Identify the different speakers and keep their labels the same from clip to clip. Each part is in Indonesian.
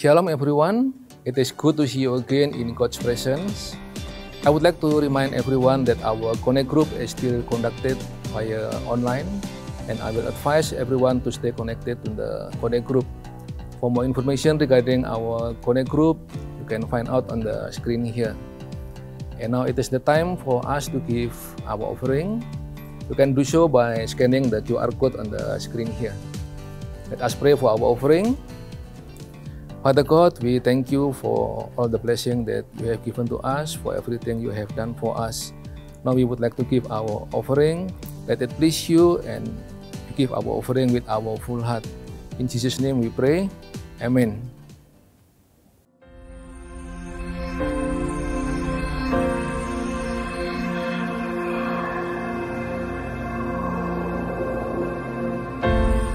Speaker 1: Shalom everyone, it is good to see you again in God's presence. I would like to remind everyone that our Connect group is still conducted via online, and I will advise everyone to stay connected to the Connect group. For more information regarding our Connect group, you can find out on the screen here. And now it is the time for us to give our offering. You can do so by scanning the QR code on the screen here. Let us pray for our offering. Father God, we thank you for all the blessing that you have given to us, for everything you have done for us. Now we would like to give our offering. Let it please you, and we give our offering with our full heart. In Jesus' name we pray. Amen.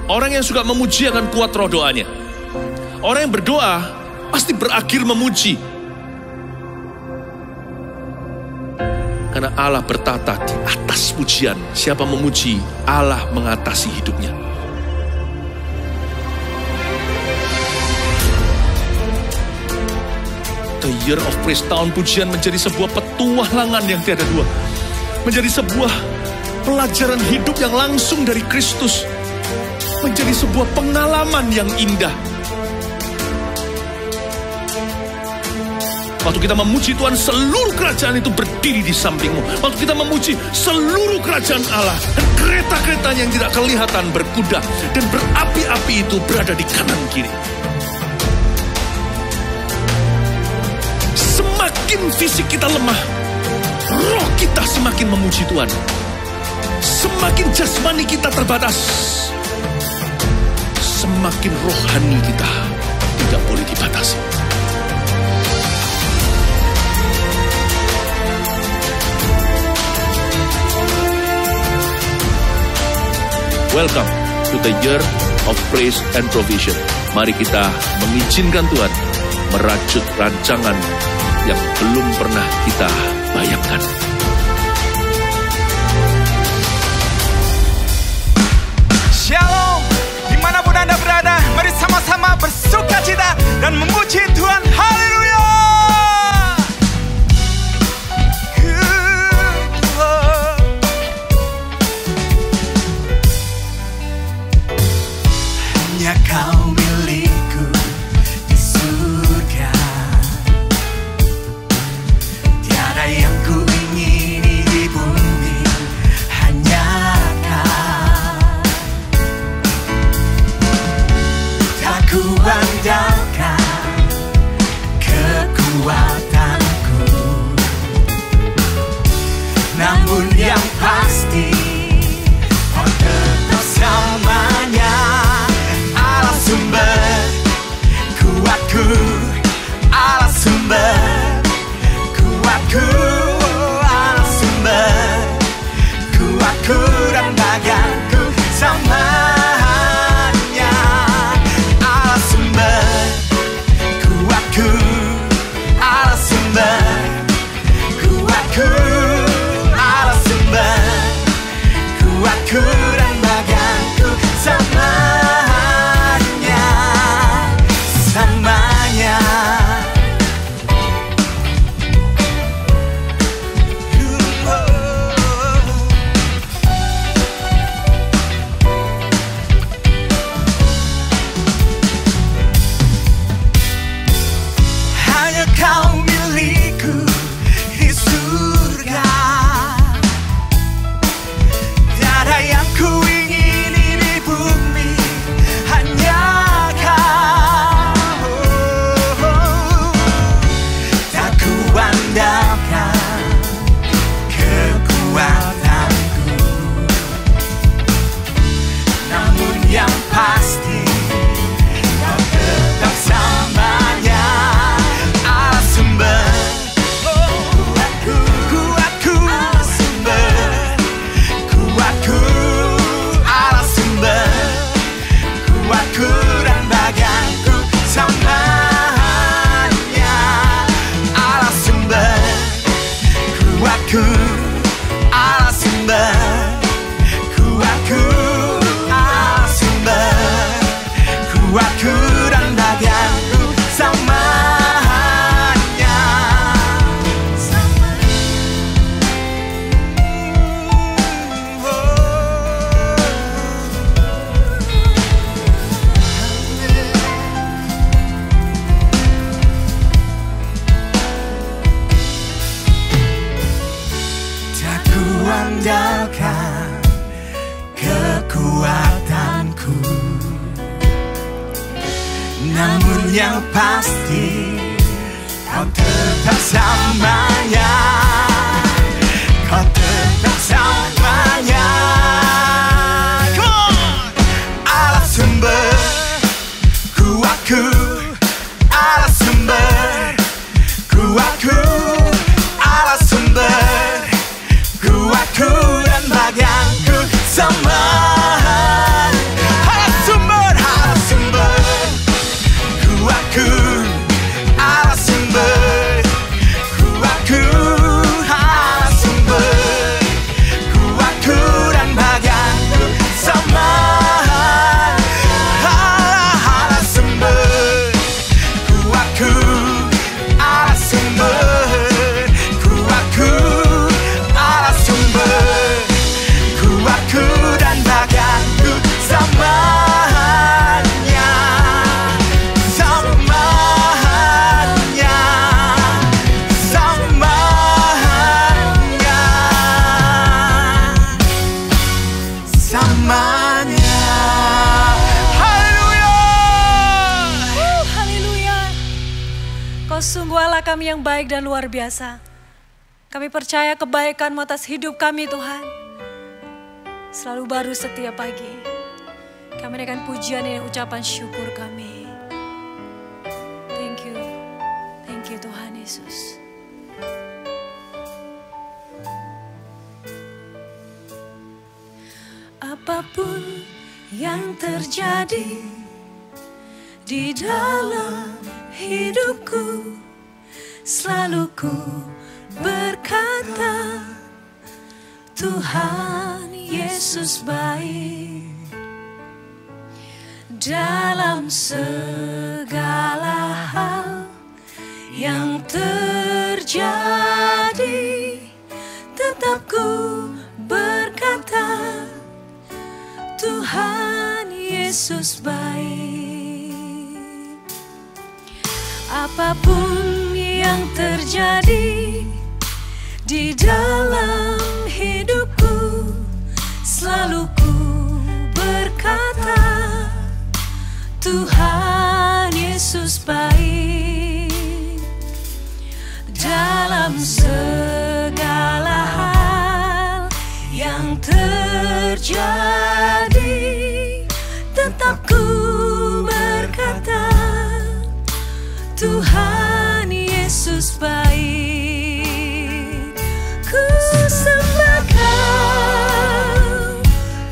Speaker 2: Orang yang suka memuji akan kuat roh doanya. Orang yang berdoa pasti berakhir memuji. Karena Allah bertata di atas pujian. Siapa memuji, Allah mengatasi hidupnya. The Year of Praise, tahun pujian, menjadi sebuah petualangan yang tiada dua. Menjadi sebuah pelajaran hidup yang langsung dari Kristus. Menjadi sebuah pengalaman yang indah. Waktu kita memuji Tuhan, seluruh kerajaan itu berdiri di sampingmu. Waktu kita memuji, seluruh kerajaan Allah dan kereta-keretanya yang tidak kelihatan berkuda dan berapi-api itu berada di kanan kiri. Semakin fisik kita lemah, roh kita semakin memuji Tuhan. Semakin jasmani kita terbatas, semakin rohani kita tidak boleh dibatasi. Welcome to the Year of Praise and Provision. Mari kita mengizinkan Tuhan merajut rancangan yang belum pernah kita bayangkan.
Speaker 3: Shalom, dimanapun Anda berada, mari sama-sama bersuka cita dan memuji Tuhan. Haleluya. Hanya Kau milikku di surga, tiada yang ku ingini di bumi, hanya Kau. Tak ku andalkan yang pasti kau tetap samanya, kau tetap samanya. Allah sumber kuatku, Allah sumber kuatku, Allah sumber kuatku dan bagianku sama. Allah sumber kuatku, Allah sumber kuatku, Allah sumber kuatku dan bagianku sama. Allah sumber kuatku, Allah sumber kuatku, Allah sumber kuatku dan bagianku samanya, samanya, samanya, samanya. Haleluya.
Speaker 4: Haleluya. Kau sungguh Allah kami yang baik dan luar biasa. Kami percaya kebaikan-Mu atas hidup kami Tuhan selalu baru setiap pagi. Kami naikkan pujian dan ucapan syukur kami. Thank you Tuhan Yesus. Apapun yang terjadi di dalam hidupku, selalu ku berkata, Tuhan Yesus baik. Dalam segala hal yang terjadi, tetap ku berkata, Tuhan Yesus baik. Apapun yang terjadi di dalam hidupku, selalu ku berkata, Tuhan Yesus baik. Dalam segala hal yang terjadi, tetap ku berkata, Tuhan Yesus baik. Ku sembah Kau,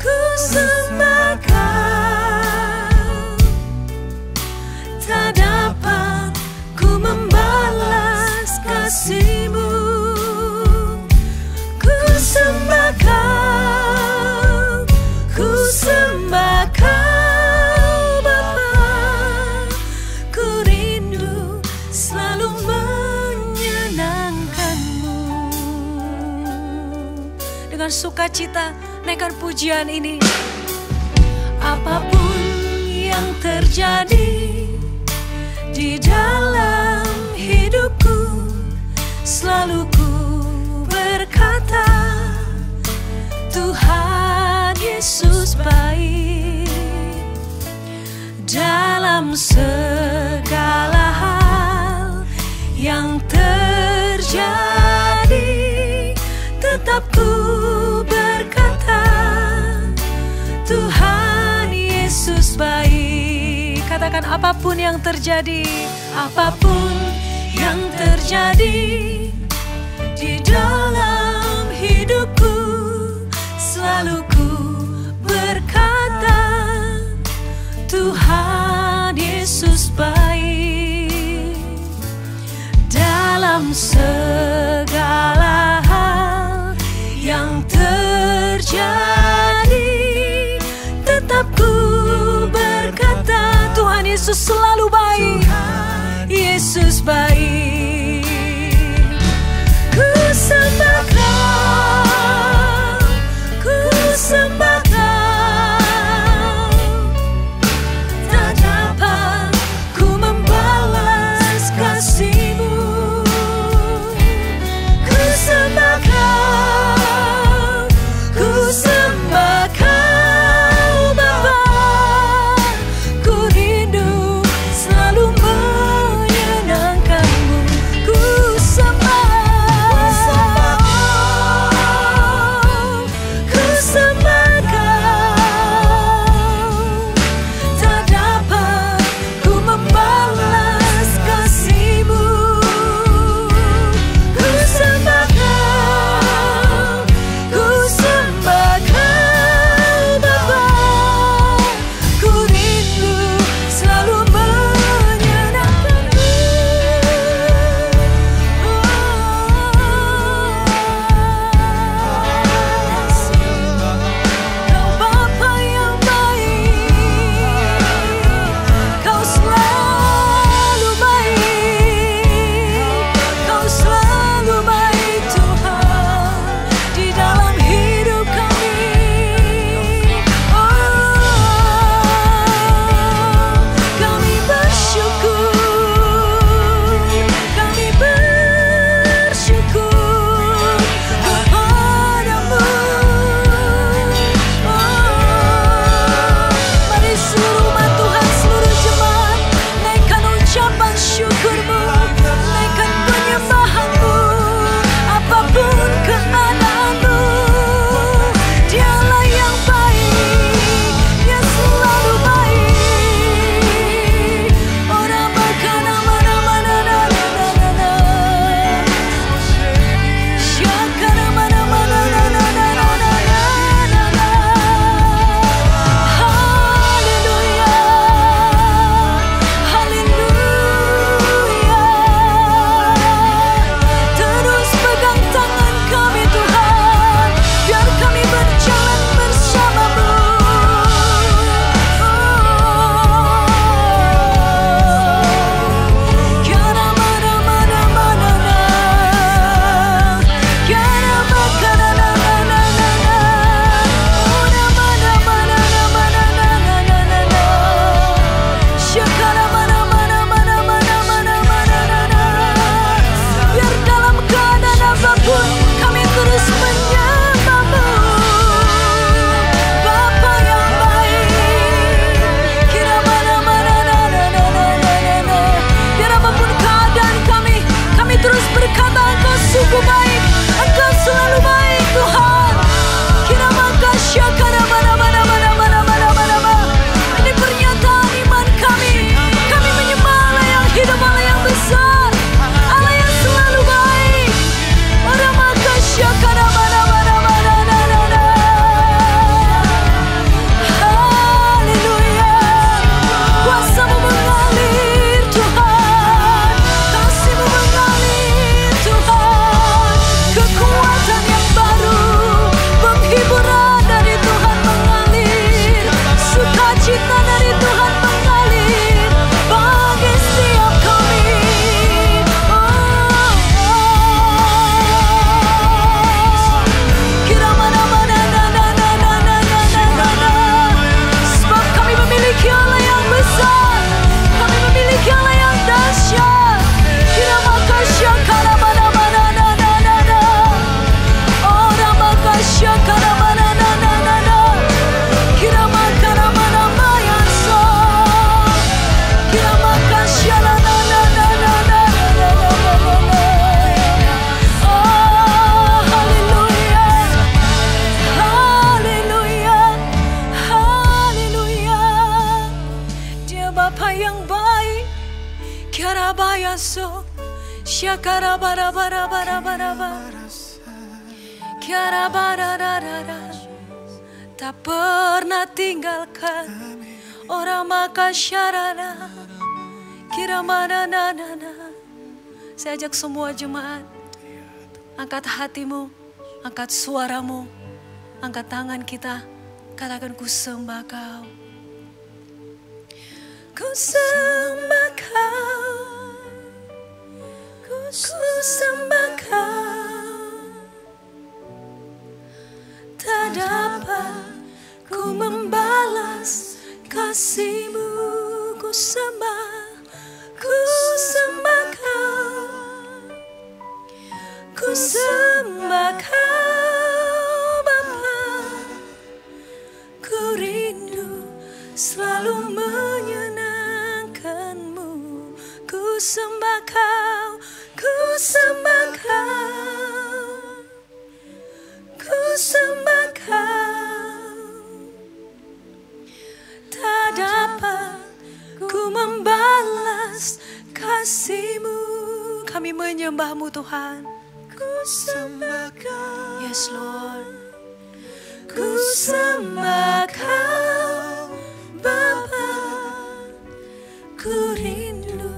Speaker 4: ku sembah Kau. Tak dapat ku membalas kasih-Mu. Ku sembah Kau, ku sembah Kau Bapa. Ku rindu selalu menyenangkan-Mu. Dengan sukacita naikkan pujian ini. Apapun yang terjadi di dalam hidupku, selalu ku berkata, Tuhan Yesus baik. Dalam segala hal yang terjadi, tetap ku berkata, Tuhan Yesus baik. Katakan apapun yang terjadi, apapun yang terjadi di dalam hidupku, selalu ku berkata, Tuhan Yesus baik. Dalam segala hal yang terjadi, tetap ku berkata, Tuhan Yesus selalu baik. Yesus baik. Ku sembah Kau, ku sembah Kau. Tak dapat ku membalas kasih-Mu. Ku sembah Kau, ku sembah Kau Bapa. Ku rindu selalu yaso. Syakara bara bara bara bara bara. Kiara bara bara bara. Tak pernah tinggalkan orang maka syarana. Kira mana nana. Saya ajak semua jemaat, angkat hatimu, angkat suaramu, angkat tangan kita, katakan ku sembah kau. Ku sembah kau, ku sembah kau. Tak dapat ku membalas kasih-Mu, ku sembah kau. Ku sembah kau Bapa, ku rindu selalu menyenangkan-Mu. Ku sembah kau, ku sembah kau, ku sembah kau. Tak dapat ku membalas kasih-Mu. Kami menyembah-Mu Tuhan. Ku sembah kau, yes Lord. Ku sembah kau Bapa, ku rindu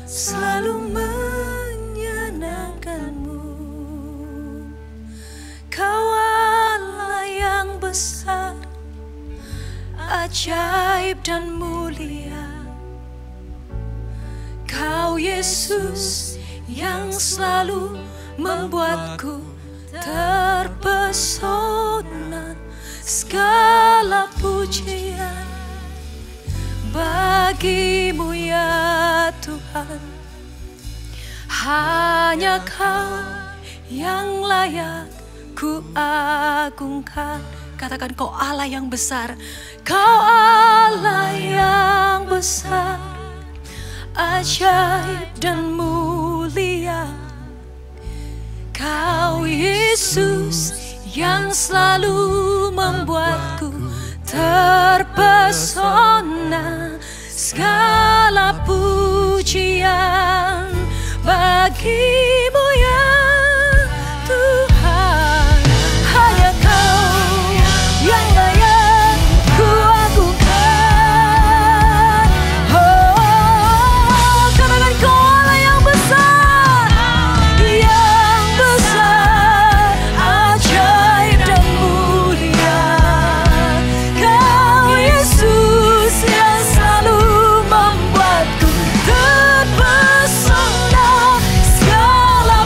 Speaker 4: selalu menyenangkan-Mu. Kau Allah yang besar, ajaib dan mulia. Kau Yesus yang selalu membuatku terpesona. Segala pujian bagi-Mu ya Tuhan. Hanya Kau yang layak ku agungkan. Katakan Kau Allah yang besar. Kau Allah yang besar, ajaib dan mulia. Kau Yesus yang selalu membuatku terpesona. Segala pujian bagi-Mu ya Tuhan. Hanya Kau yang layak ku agungkan. Oh, katakan Kau Allah yang besar, yang besar, ajaib dan mulia. Kau Yesus yang selalu membuatku terpesona. Segala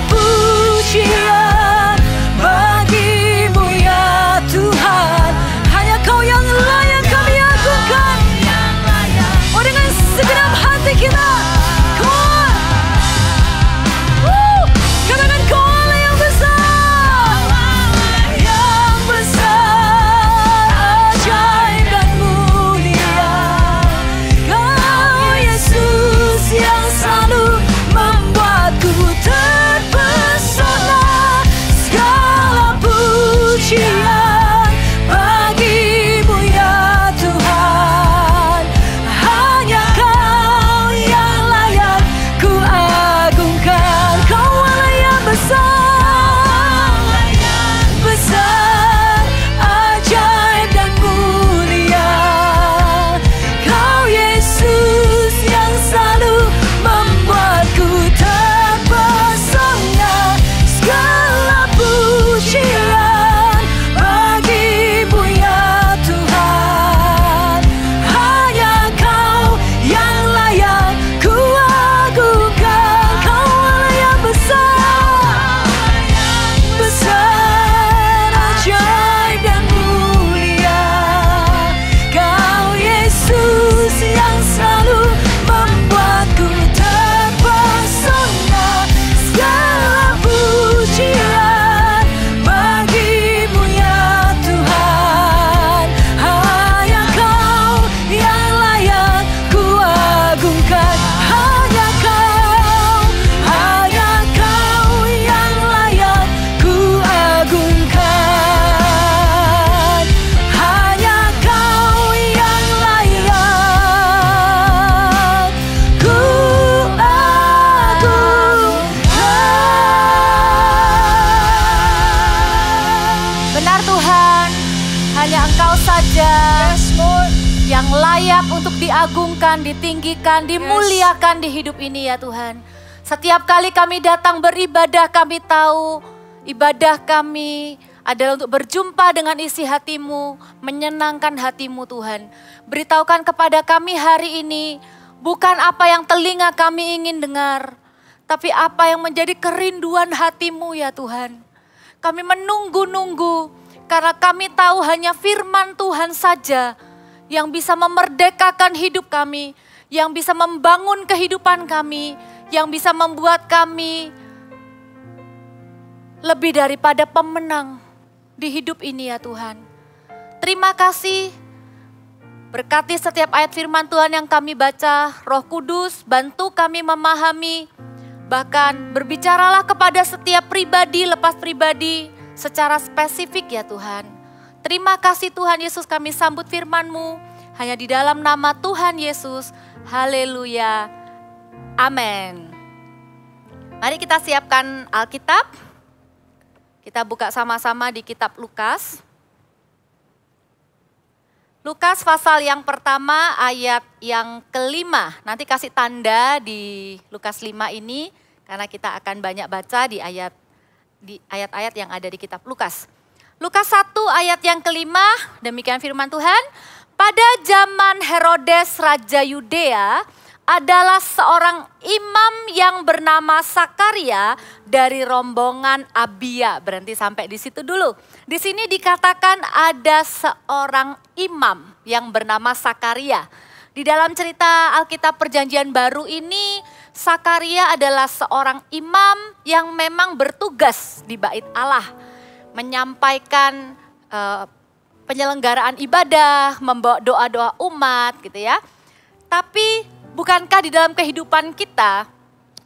Speaker 5: untuk diagungkan, ditinggikan, dimuliakan di hidup ini ya Tuhan. Setiap kali kami datang beribadah, kami tahu ibadah kami adalah untuk berjumpa dengan isi hati-Mu, menyenangkan hati-Mu Tuhan. Beritahukan kepada kami hari ini, bukan apa yang telinga kami ingin dengar, tapi apa yang menjadi kerinduan hati-Mu ya Tuhan. Kami menunggu-nunggu karena kami tahu hanya firman Tuhan saja yang bisa memerdekakan hidup kami, yang bisa membangun kehidupan kami, yang bisa membuat kami lebih daripada pemenang di hidup ini ya Tuhan. Terima kasih, berkati setiap ayat firman Tuhan yang kami baca, Roh Kudus bantu kami memahami, bahkan berbicaralah kepada setiap pribadi lepas pribadi secara spesifik ya Tuhan. Terima kasih Tuhan Yesus, kami sambut firman-Mu hanya di dalam nama Tuhan Yesus. Haleluya. Amin. Mari kita siapkan Alkitab. Kita buka sama-sama di kitab Lukas. Lukas pasal yang pertama ayat yang kelima. Nanti kasih tanda di Lukas 5 ini karena kita akan banyak baca di ayat-ayat yang ada di kitab Lukas. Lukas 1 ayat yang kelima, demikian firman Tuhan. Pada zaman Herodes Raja Yudea adalah seorang imam yang bernama Sakaria dari rombongan Abia. Berhenti sampai di situ dulu. Di sini dikatakan ada seorang imam yang bernama Sakaria. Di dalam cerita Alkitab Perjanjian Baru ini, Sakaria adalah seorang imam yang memang bertugas di Bait Allah, menyampaikan penyelenggaraan ibadah, membawa doa-doa umat gitu ya. Tapi bukankah di dalam kehidupan kita,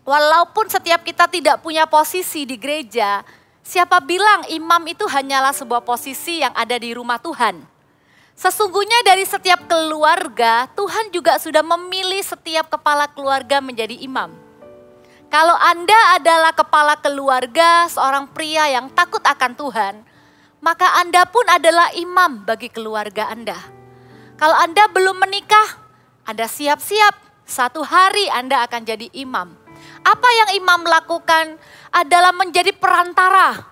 Speaker 5: walaupun setiap kita tidak punya posisi di gereja, siapa bilang imam itu hanyalah sebuah posisi yang ada di rumah Tuhan? Sesungguhnya dari setiap keluarga, Tuhan juga sudah memilih setiap kepala keluarga menjadi imam. Kalau Anda adalah kepala keluarga, seorang pria yang takut akan Tuhan, maka Anda pun adalah imam bagi keluarga Anda. Kalau Anda belum menikah, Anda siap-siap, satu hari Anda akan jadi imam. Apa yang imam lakukan adalah menjadi perantara.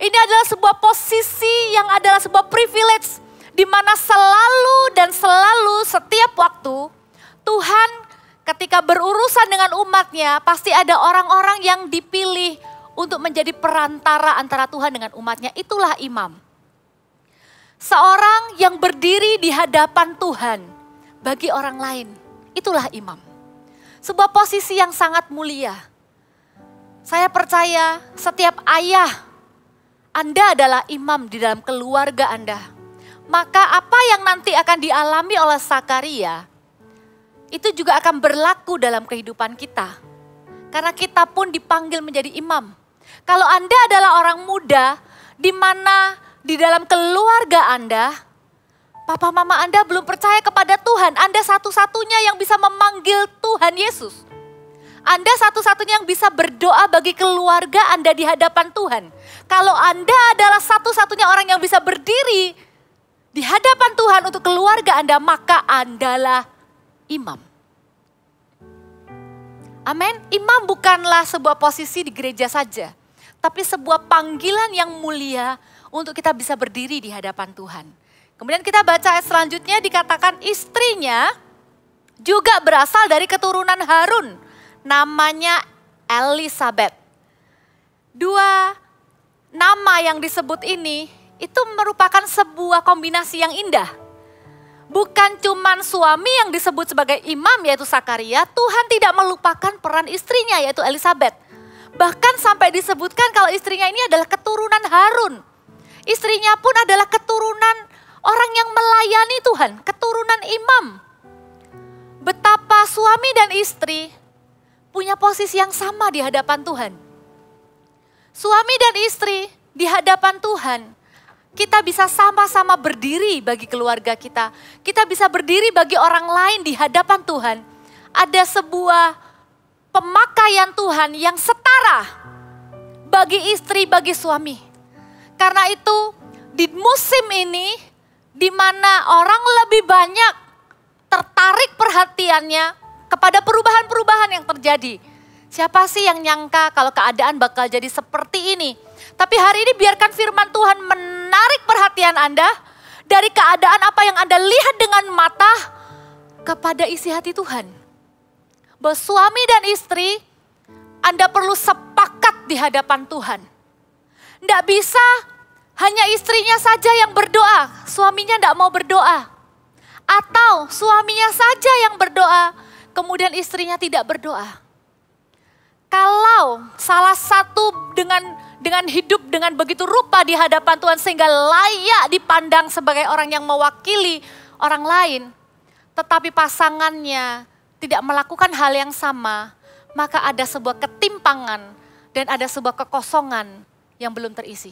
Speaker 5: Ini adalah sebuah posisi yang adalah sebuah privilege, di mana selalu dan selalu setiap waktu Tuhan ketika berurusan dengan umatnya pasti ada orang-orang yang dipilih untuk menjadi perantara antara Tuhan dengan umatnya. Itulah imam. Seorang yang berdiri di hadapan Tuhan bagi orang lain. Itulah imam. Sebuah posisi yang sangat mulia. Saya percaya setiap ayah, Anda adalah imam di dalam keluarga Anda. Maka apa yang nanti akan dialami oleh Sakaria, itu juga akan berlaku dalam kehidupan kita. Karena kita pun dipanggil menjadi imam. Kalau Anda adalah orang muda, di mana di dalam keluarga Anda, papa mama Anda belum percaya kepada Tuhan, Anda satu-satunya yang bisa memanggil Tuhan Yesus. Anda satu-satunya yang bisa berdoa bagi keluarga Anda di hadapan Tuhan. Kalau Anda adalah satu-satunya orang yang bisa berdiri di hadapan Tuhan untuk keluarga Anda, maka Andalah imam. Amin. Imam bukanlah sebuah posisi di gereja saja, tapi sebuah panggilan yang mulia untuk kita bisa berdiri di hadapan Tuhan. Kemudian kita baca ayat selanjutnya, dikatakan istrinya juga berasal dari keturunan Harun, namanya Elisabeth. Dua nama yang disebut ini itu merupakan sebuah kombinasi yang indah. Bukan cuman suami yang disebut sebagai imam yaitu Sakaria, Tuhan tidak melupakan peran istrinya yaitu Elisabeth. Bahkan sampai disebutkan kalau istrinya ini adalah keturunan Harun. Istrinya pun adalah keturunan orang yang melayani Tuhan, keturunan imam. Betapa suami dan istri punya posisi yang sama di hadapan Tuhan. Suami dan istri di hadapan Tuhan, kita bisa sama-sama berdiri bagi keluarga kita. Kita bisa berdiri bagi orang lain di hadapan Tuhan. Ada sebuah pemakaian Tuhan yang setara bagi istri, bagi suami. Karena itu di musim ini di mana orang lebih banyak tertarik perhatiannya kepada perubahan-perubahan yang terjadi. Siapa sih yang nyangka kalau keadaan bakal jadi seperti ini? Tapi hari ini biarkan firman Tuhan menarik perhatian Anda dari keadaan apa yang Anda lihat dengan mata kepada isi hati Tuhan. Bahwa suami dan istri, Anda perlu sepakat di hadapan Tuhan. Tidak bisa hanya istrinya saja yang berdoa, suaminya tidak mau berdoa. Atau suaminya saja yang berdoa, kemudian istrinya tidak berdoa. Kalau salah satu dengan hidup dengan begitu rupa di hadapan Tuhan sehingga layak dipandang sebagai orang yang mewakili orang lain, tetapi pasangannya tidak melakukan hal yang sama, maka ada sebuah ketimpangan dan ada sebuah kekosongan yang belum terisi.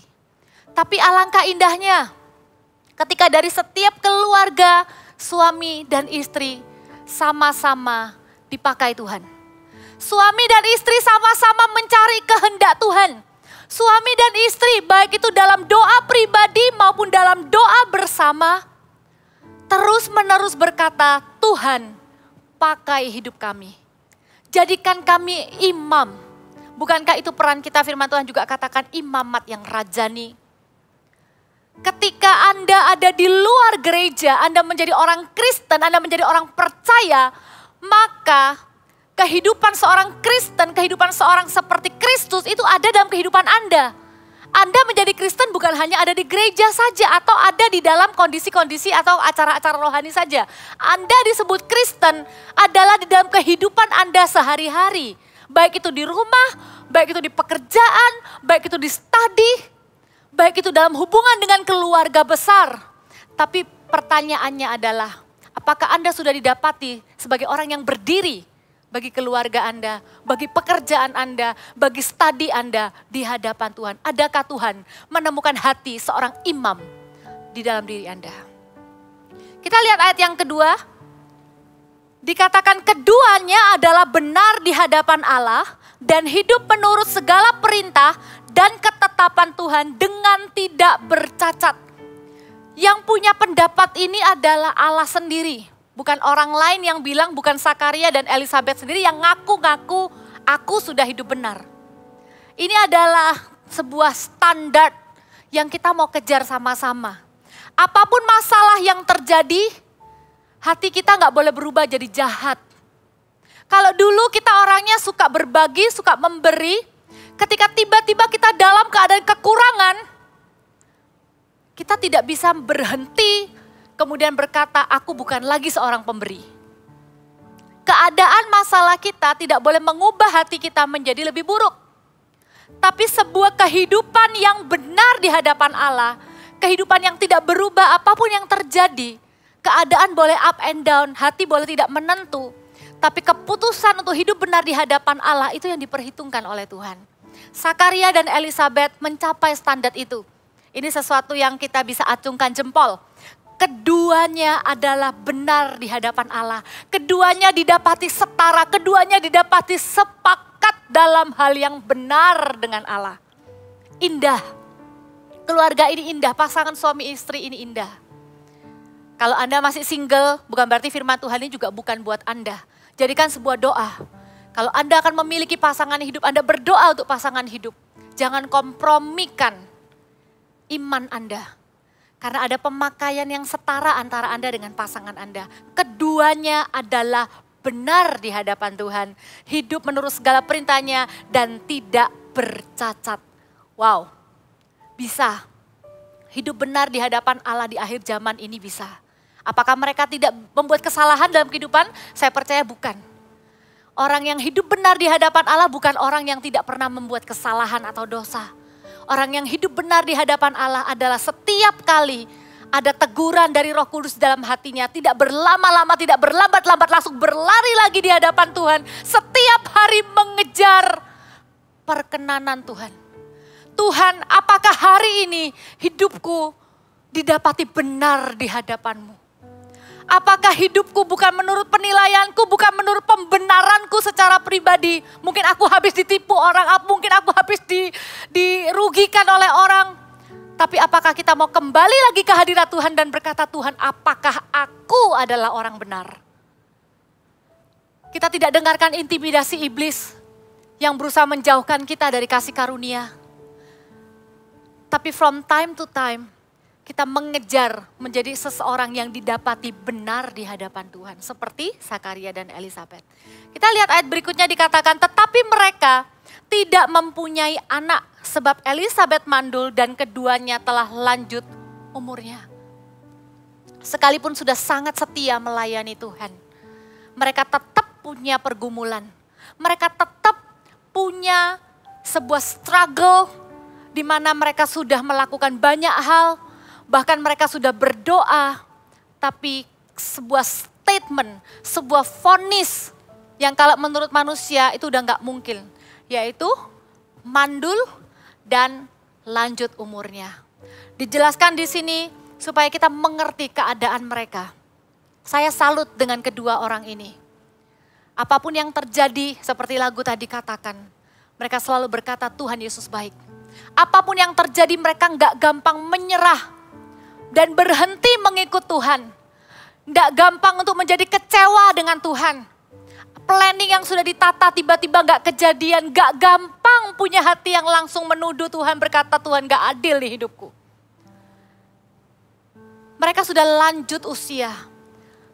Speaker 5: Tapi alangkah indahnya ketika dari setiap keluarga suami dan istri sama-sama dipakai Tuhan. Suami dan istri sama-sama mencari kehendak Tuhan. Suami dan istri baik itu dalam doa pribadi maupun dalam doa bersama terus menerus berkata, Tuhan pakai hidup kami. Jadikan kami imam. Bukankah itu peran kita, firman Tuhan juga katakan imamat yang rajani. Ketika Anda ada di luar gereja, Anda menjadi orang Kristen, Anda menjadi orang percaya, maka kehidupan seorang Kristen, kehidupan seorang seperti Kristus itu ada dalam kehidupan Anda. Anda menjadi Kristen bukan hanya ada di gereja saja atau ada di dalam kondisi-kondisi atau acara-acara rohani saja. Anda disebut Kristen adalah di dalam kehidupan Anda sehari-hari. Baik itu di rumah, baik itu di pekerjaan, baik itu di studi, baik itu dalam hubungan dengan keluarga besar. Tapi pertanyaannya adalah, apakah Anda sudah didapati sebagai orang yang berdiri bagi keluarga Anda, bagi pekerjaan Anda, bagi studi Anda di hadapan Tuhan? Adakah Tuhan menemukan hati seorang imam di dalam diri Anda? Kita lihat ayat yang kedua. Dikatakan keduanya adalah benar di hadapan Allah dan hidup menurut segala perintah dan ketetapan Tuhan dengan tidak bercacat. Yang punya pendapat ini adalah Allah sendiri. Bukan orang lain yang bilang, bukan Sakaria dan Elisabeth sendiri yang ngaku-ngaku aku sudah hidup benar. Ini adalah sebuah standar yang kita mau kejar sama-sama. Apapun masalah yang terjadi, hati kita gak boleh berubah jadi jahat. Kalau dulu kita orangnya suka berbagi, suka memberi, ketika tiba-tiba kita dalam keadaan kekurangan, kita tidak bisa berhenti kemudian berkata, aku bukan lagi seorang pemberi. Keadaan masalah kita tidak boleh mengubah hati kita menjadi lebih buruk. Tapi sebuah kehidupan yang benar di hadapan Allah, kehidupan yang tidak berubah apapun yang terjadi, keadaan boleh up and down, hati boleh tidak menentu. Tapi keputusan untuk hidup benar di hadapan Allah itu yang diperhitungkan oleh Tuhan. Sakaria dan Elisabeth mencapai standar itu. Ini sesuatu yang kita bisa acungkan jempol. Keduanya adalah benar di hadapan Allah. Keduanya didapati setara, keduanya didapati sepakat dalam hal yang benar dengan Allah. Indah. Keluarga ini indah, pasangan suami istri ini indah. Kalau Anda masih single, bukan berarti firman Tuhan ini juga bukan buat Anda. Jadikan sebuah doa. Kalau Anda akan memiliki pasangan hidup, Anda berdoa untuk pasangan hidup. Jangan kompromikan iman Anda. Karena ada pemakaian yang setara antara Anda dengan pasangan Anda. Keduanya adalah benar di hadapan Tuhan. Hidup menurut segala perintahnya dan tidak bercacat. Wow, bisa. Hidup benar di hadapan Allah di akhir zaman ini bisa. Apakah mereka tidak membuat kesalahan dalam kehidupan? Saya percaya bukan. Orang yang hidup benar di hadapan Allah bukan orang yang tidak pernah membuat kesalahan atau dosa. Orang yang hidup benar di hadapan Allah adalah setiap kali ada teguran dari Roh Kudus dalam hatinya. Tidak berlama-lama, tidak berlambat-lambat, langsung berlari lagi di hadapan Tuhan. Setiap hari mengejar perkenanan Tuhan. Tuhan, apakah hari ini hidupku didapati benar di hadapan-Mu? Apakah hidupku bukan menurut penilaianku, bukan menurut pembenaranku secara pribadi. Mungkin aku habis ditipu orang, mungkin aku habis dirugikan oleh orang. Tapi apakah kita mau kembali lagi ke hadirat Tuhan dan berkata, Tuhan, apakah aku adalah orang benar? Kita tidak dengarkan intimidasi iblis yang berusaha menjauhkan kita dari kasih karunia. Tapi from time to time, kita mengejar menjadi seseorang yang didapati benar di hadapan Tuhan. Seperti Sakaria dan Elisabet. Kita lihat ayat berikutnya dikatakan, tetapi mereka tidak mempunyai anak sebab Elisabet mandul dan keduanya telah lanjut umurnya. Sekalipun sudah sangat setia melayani Tuhan, mereka tetap punya pergumulan. Mereka tetap punya sebuah struggle di mana mereka sudah melakukan banyak hal, bahkan mereka sudah berdoa, tapi sebuah statement, sebuah vonis yang kalau menurut manusia itu udah nggak mungkin, yaitu mandul dan lanjut umurnya. Dijelaskan di sini supaya kita mengerti keadaan mereka. Saya salut dengan kedua orang ini. Apapun yang terjadi, seperti lagu tadi katakan, mereka selalu berkata Tuhan Yesus baik. Apapun yang terjadi, mereka nggak gampang menyerah dan berhenti mengikut Tuhan. Nggak gampang untuk menjadi kecewa dengan Tuhan. Planning yang sudah ditata tiba-tiba nggak kejadian, nggak gampang punya hati yang langsung menuduh Tuhan, berkata Tuhan nggak adil di hidupku. Mereka sudah lanjut usia,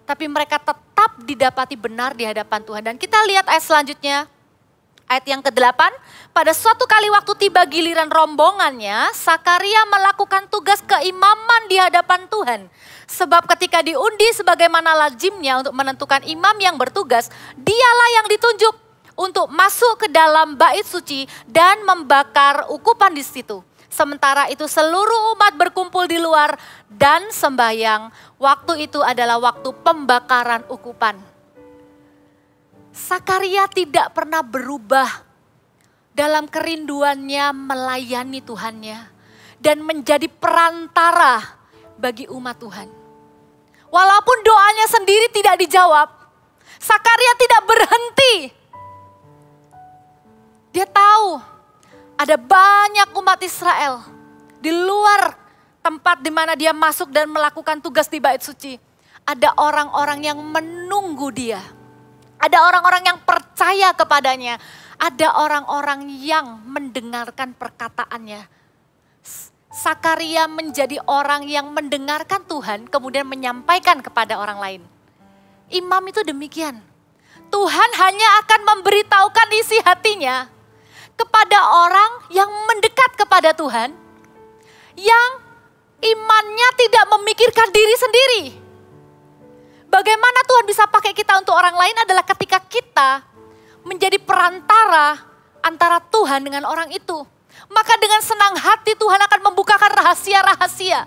Speaker 5: tapi mereka tetap didapati benar di hadapan Tuhan. Dan kita lihat ayat selanjutnya, ayat yang ke-8. Pada suatu kali waktu tiba giliran rombongannya, Sakaria melakukan tugas keimaman di hadapan Tuhan. Sebab ketika diundi sebagaimana lazimnya untuk menentukan imam yang bertugas, dialah yang ditunjuk untuk masuk ke dalam bait suci dan membakar ukupan di situ. Sementara itu seluruh umat berkumpul di luar dan sembahyang. Waktu itu adalah waktu pembakaran ukupan. Sakaria tidak pernah berubah dalam kerinduannya melayani Tuhannya dan menjadi perantara bagi umat Tuhan. Walaupun doanya sendiri tidak dijawab, Sakaria tidak berhenti. Dia tahu ada banyak umat Israel di luar tempat di mana dia masuk dan melakukan tugas di bait suci. Ada orang-orang yang menunggu dia. Ada orang-orang yang percaya kepadanya. Ada orang-orang yang mendengarkan perkataannya. Sakaria menjadi orang yang mendengarkan Tuhan kemudian menyampaikan kepada orang lain. Imam itu demikian. Tuhan hanya akan memberitahukan isi hatinya kepada orang yang mendekat kepada Tuhan, yang imannya tidak memikirkan diri sendiri. Bagaimana Tuhan bisa pakai kita untuk orang lain adalah ketika kita menjadi perantara antara Tuhan dengan orang itu. Maka dengan senang hati Tuhan akan membukakan rahasia-rahasia.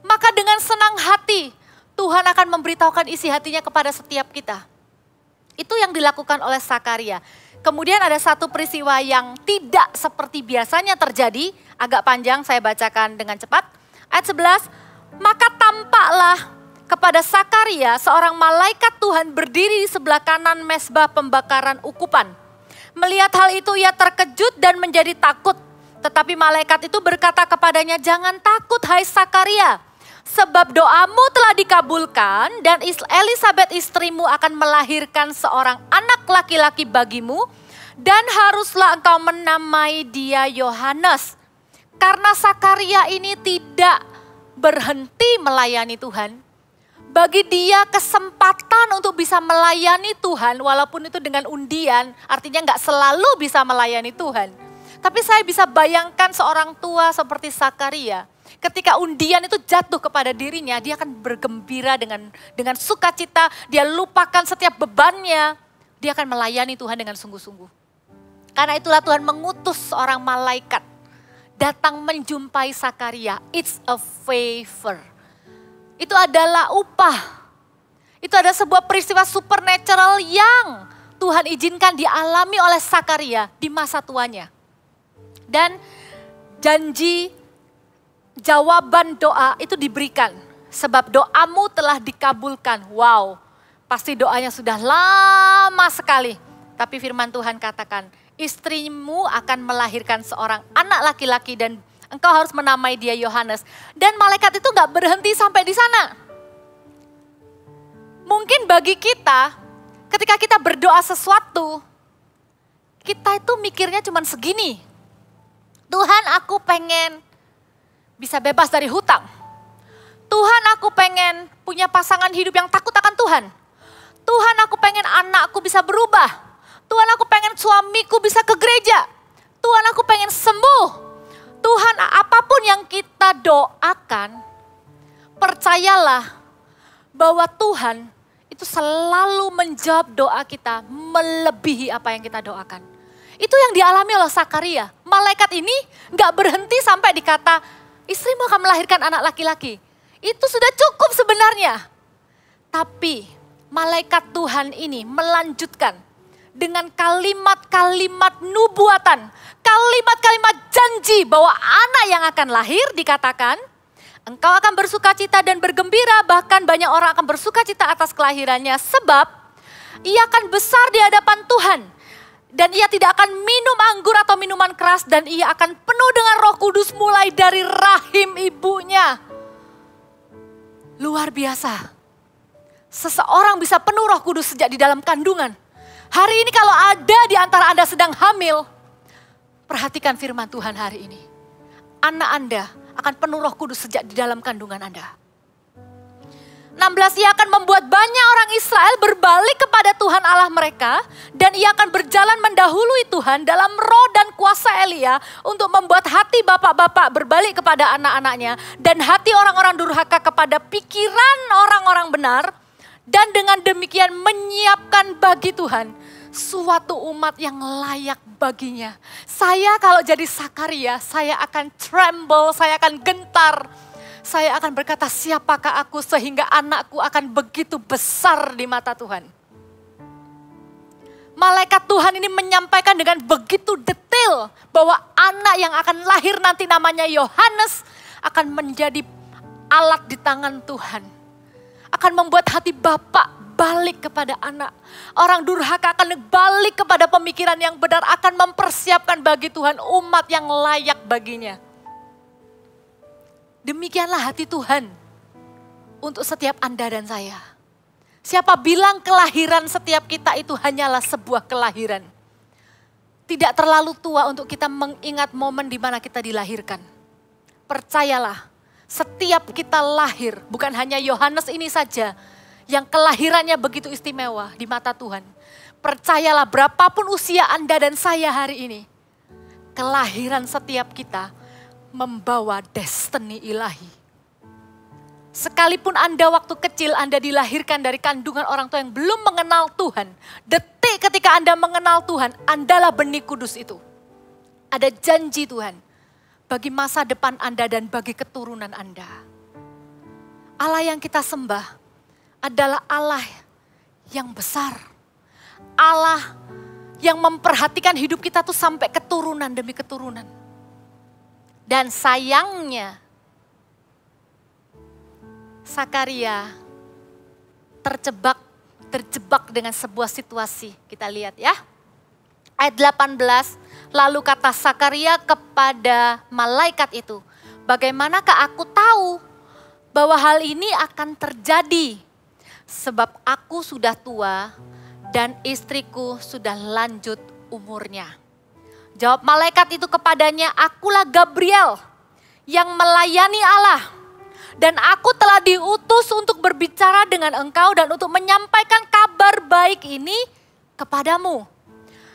Speaker 5: Maka dengan senang hati Tuhan akan memberitahukan isi hatinya kepada setiap kita. Itu yang dilakukan oleh Sakaria. Kemudian ada satu peristiwa yang tidak seperti biasanya terjadi. Agak panjang, saya bacakan dengan cepat. Ayat 11, maka tampaklah kepada Sakaria seorang malaikat Tuhan berdiri di sebelah kanan mezbah pembakaran ukupan. Melihat hal itu ia terkejut dan menjadi takut. Tetapi malaikat itu berkata kepadanya, jangan takut hai Sakaria. Sebab doamu telah dikabulkan dan Elisabet istrimu akan melahirkan seorang anak laki-laki bagimu. Dan haruslah engkau menamai dia Yohanes. Karena Sakaria ini tidak berhenti melayani Tuhan. Bagi dia kesempatan untuk bisa melayani Tuhan walaupun itu dengan undian. Artinya nggak selalu bisa melayani Tuhan. Tapi saya bisa bayangkan seorang tua seperti Sakaria. Ketika undian itu jatuh kepada dirinya, dia akan bergembira dengan sukacita. Dia lupakan setiap bebannya. Dia akan melayani Tuhan dengan sungguh-sungguh. Karena itulah Tuhan mengutus seorang malaikat datang menjumpai Sakaria. It's a favor. Itu adalah upah. Itu ada sebuah peristiwa supernatural yang Tuhan izinkan dialami oleh Sakaria di masa tuanya. Dan janji jawaban doa itu diberikan. Sebab doamu telah dikabulkan. Wow, pasti doanya sudah lama sekali. Tapi firman Tuhan katakan, istrimu akan melahirkan seorang anak laki-laki dan engkau harus menamai dia Yohanes. Dan malaikat itu gak berhenti sampai di sana. Mungkin bagi kita, ketika kita berdoa sesuatu, kita itu mikirnya cuma segini. Tuhan, aku pengen bisa bebas dari hutang. Tuhan, aku pengen punya pasangan hidup yang takut akan Tuhan. Tuhan, aku pengen anakku bisa berubah. Tuhan, aku pengen suamiku bisa ke gereja. Tuhan, aku pengen sembuh. Tuhan, apapun yang kita doakan, percayalah bahwa Tuhan itu selalu menjawab doa kita melebihi apa yang kita doakan. Itu yang dialami oleh Sakaria. Malaikat ini gak berhenti sampai dikata, istrimu akan melahirkan anak laki-laki. Itu sudah cukup sebenarnya. Tapi malaikat Tuhan ini melanjutkan dengan kalimat-kalimat nubuatan. Kalimat-kalimat janji bahwa anak yang akan lahir dikatakan, engkau akan bersukacita dan bergembira, bahkan banyak orang akan bersukacita atas kelahirannya. Sebab ia akan besar di hadapan Tuhan. Dan ia tidak akan minum anggur atau minuman keras, dan ia akan penuh dengan Roh Kudus mulai dari rahim ibunya. Luar biasa. Seseorang bisa penuh Roh Kudus sejak di dalam kandungan. Hari ini kalau ada di antara Anda sedang hamil, perhatikan firman Tuhan hari ini. Anak Anda akan penuh Roh Kudus sejak di dalam kandungan Anda. 16, ia akan membuat banyak orang Israel berbalik kepada Tuhan Allah mereka. Dan ia akan berjalan mendahului Tuhan dalam roh dan kuasa Elia untuk membuat hati bapak-bapak berbalik kepada anak-anaknya. Dan hati orang-orang durhaka kepada pikiran orang-orang benar. Dan dengan demikian menyiapkan bagi Tuhan suatu umat yang layak baginya. Saya kalau jadi Sakaria, saya akan tremble, saya akan gentar. Saya akan berkata, siapakah aku sehingga anakku akan begitu besar di mata Tuhan. Malaikat Tuhan ini menyampaikan dengan begitu detail bahwa anak yang akan lahir nanti namanya Yohanes akan menjadi alat di tangan Tuhan. Akan membuat hati bapak balik kepada anak. Orang durhaka akan balik kepada pemikiran yang benar, akan mempersiapkan bagi Tuhan umat yang layak baginya. Demikianlah hati Tuhan untuk setiap Anda dan saya. Siapa bilang kelahiran setiap kita itu hanyalah sebuah kelahiran. Tidak terlalu tua untuk kita mengingat momen di mana kita dilahirkan. Percayalah, setiap kita lahir, bukan hanya Yohanes ini saja yang kelahirannya begitu istimewa di mata Tuhan. Percayalah, berapapun usia Anda dan saya hari ini, kelahiran setiap kita membawa destiny ilahi. Sekalipun Anda waktu kecil Anda dilahirkan dari kandungan orang tua yang belum mengenal Tuhan, detik ketika Anda mengenal Tuhan, Andalah benih kudus itu. Ada janji Tuhan bagi masa depan Anda dan bagi keturunan Anda. Allah yang kita sembah adalah Allah yang besar. Allah yang memperhatikan hidup kita tuh sampai keturunan demi keturunan. Dan sayangnya, Sakaria terjebak dengan sebuah situasi. Kita lihat ya. Ayat 18, lalu kata Sakaria kepada malaikat itu, bagaimanakah aku tahu bahwa hal ini akan terjadi? Sebab aku sudah tua dan istriku sudah lanjut umurnya. Jawab malaikat itu kepadanya, akulah Gabriel yang melayani Allah. Dan aku telah diutus untuk berbicara dengan engkau dan untuk menyampaikan kabar baik ini kepadamu.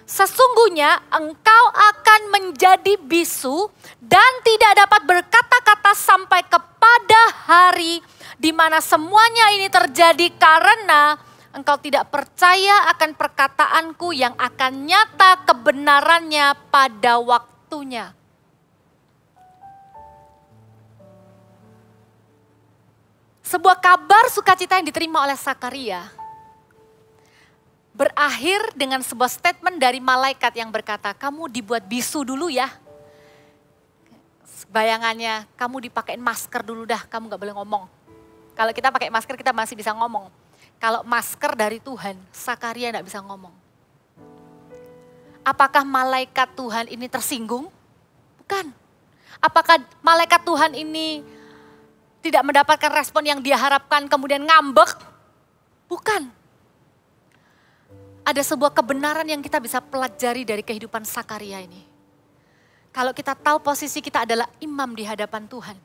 Speaker 5: Sesungguhnya engkau akan menjadi bisu dan tidak dapat berkata-kata sampai kepada hari di mana semuanya ini terjadi karena engkau tidak percaya akan perkataanku yang akan nyata kebenarannya pada waktunya. Sebuah kabar sukacita yang diterima oleh Sakaria berakhir dengan sebuah statement dari malaikat yang berkata, kamu dibuat bisu dulu ya. Bayangannya, kamu dipakein masker dulu dah, kamu gak boleh ngomong. Kalau kita pakai masker kita masih bisa ngomong. Kalau masker dari Tuhan, Sakaria gak bisa ngomong. Apakah malaikat Tuhan ini tersinggung? Bukan. Apakah malaikat Tuhan ini tidak mendapatkan respon yang dia harapkan kemudian ngambek? Bukan. ada sebuah kebenaran yang kita bisa pelajari dari kehidupan Sakaria ini. Kalau kita tahu posisi kita adalah imam di hadapan Tuhan.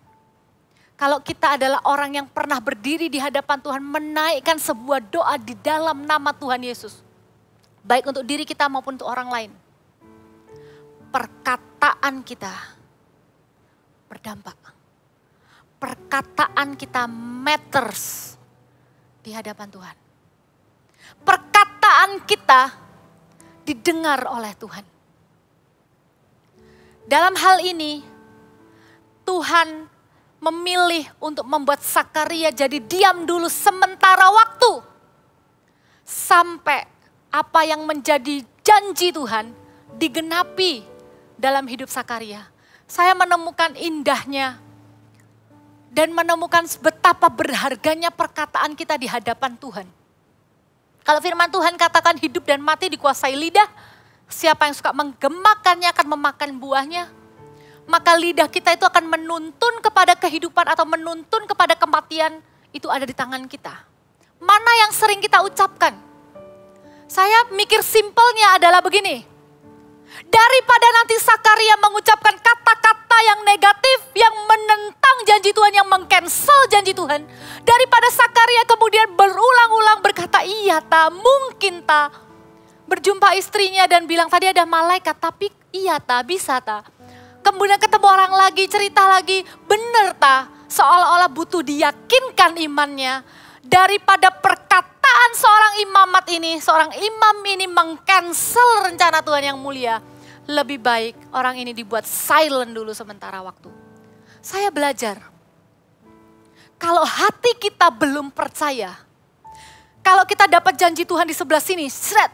Speaker 5: Kalau kita adalah orang yang pernah berdiri di hadapan Tuhan, menaikkan sebuah doa di dalam nama Tuhan Yesus. Baik untuk diri kita maupun untuk orang lain. Perkataan kita berdampak. Perkataan kita matters di hadapan Tuhan. Perkataan kita didengar oleh Tuhan. Dalam hal ini, Tuhan memilih untuk membuat Sakaria jadi diam dulu sementara waktu. Sampai apa yang menjadi janji Tuhan digenapi dalam hidup Sakaria. Saya menemukan indahnya dan menemukan betapa berharganya perkataan kita di hadapan Tuhan. Kalau firman Tuhan katakan hidup dan mati dikuasai lidah, siapa yang suka menggemakannya akan memakan buahnya. Maka lidah kita itu akan menuntun kepada kehidupan atau menuntun kepada kematian, itu ada di tangan kita. Mana yang sering kita ucapkan? Saya mikir simpelnya adalah begini. Daripada nanti Sakaria mengucapkan kata-kata yang negatif, yang menentang janji Tuhan, yang meng-cancel janji Tuhan. Daripada Sakaria kemudian berulang-ulang berkata, iya ta, mungkin ta. Berjumpa istrinya dan bilang, tadi ada malaikat, tapi iya ta, bisa ta. Kemudian ketemu orang lagi, cerita lagi, bener ta. Seolah-olah butuh diyakinkan imannya. Daripada perkataan seorang imamat ini, seorang imam ini meng-cancel rencana Tuhan yang mulia. Lebih baik orang ini dibuat silent dulu sementara waktu. Saya belajar, kalau hati kita belum percaya, kalau kita dapat janji Tuhan di sebelah sini, seret.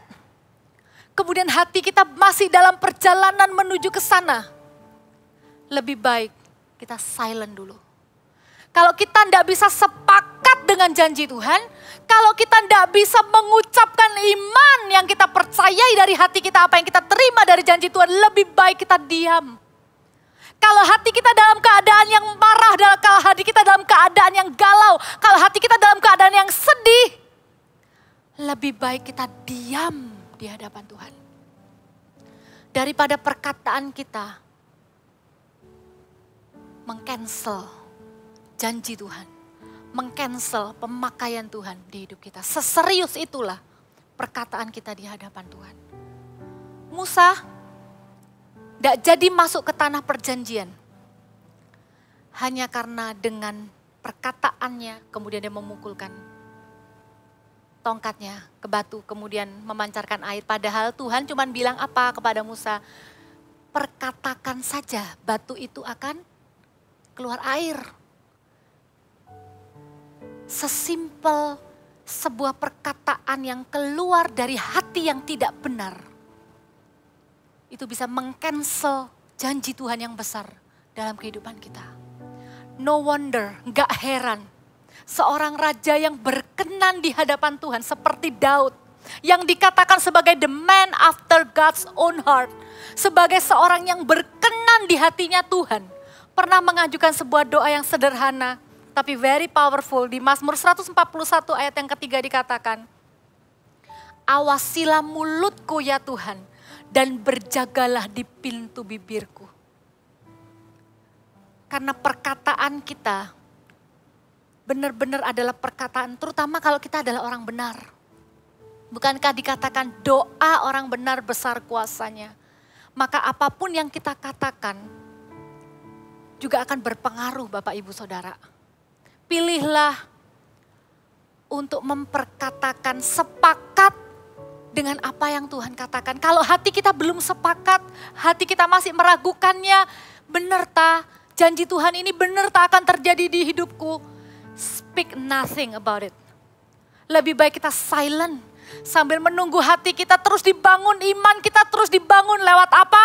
Speaker 5: Kemudian hati kita masih dalam perjalanan menuju ke sana. Lebih baik kita silent dulu. Kalau kita tidak bisa sepakat dengan janji Tuhan, kalau kita tidak bisa mengucapkan iman yang kita percayai dari hati kita, apa yang kita terima dari janji Tuhan, lebih baik kita diam. Kalau hati kita dalam keadaan yang marah, kalau hati kita dalam keadaan yang galau, kalau hati kita dalam keadaan yang sedih, lebih baik kita diam di hadapan Tuhan. Daripada perkataan kita meng-cancel janji Tuhan, meng-cancel pemakaian Tuhan di hidup kita. Seserius itulah perkataan kita di hadapan Tuhan. Musa tidak jadi masuk ke tanah perjanjian hanya karena dengan perkataannya kemudian dia memukulkan tongkatnya ke batu, kemudian memancarkan air. Padahal Tuhan cuma bilang apa kepada Musa? Perkatakan saja batu itu akan keluar air. Sesimpel sebuah perkataan yang keluar dari hati yang tidak benar. Itu bisa meng-cancel janji Tuhan yang besar dalam kehidupan kita. No wonder, gak heran. Seorang raja yang berkenan di hadapan Tuhan seperti Daud. Yang dikatakan sebagai the man after God's own heart. Sebagai seorang yang berkenan di hatinya Tuhan. Pernah mengajukan sebuah doa yang sederhana, tapi very powerful. Di Mazmur 141 ayat yang ketiga dikatakan, awasilah mulutku ya Tuhan, dan berjagalah di pintu bibirku. Karena perkataan kita benar-benar adalah perkataan, terutama kalau kita adalah orang benar. Bukankah dikatakan doa orang benar besar kuasanya? Maka apapun yang kita katakan, juga akan berpengaruh Bapak Ibu Saudara. Pilihlah untuk memperkatakan sepakat dengan apa yang Tuhan katakan. Kalau hati kita belum sepakat, hati kita masih meragukannya, benar tak janji Tuhan ini benar tak akan terjadi di hidupku. Speak nothing about it. Lebih baik kita silent sambil menunggu hati kita terus dibangun, iman kita terus dibangun lewat apa?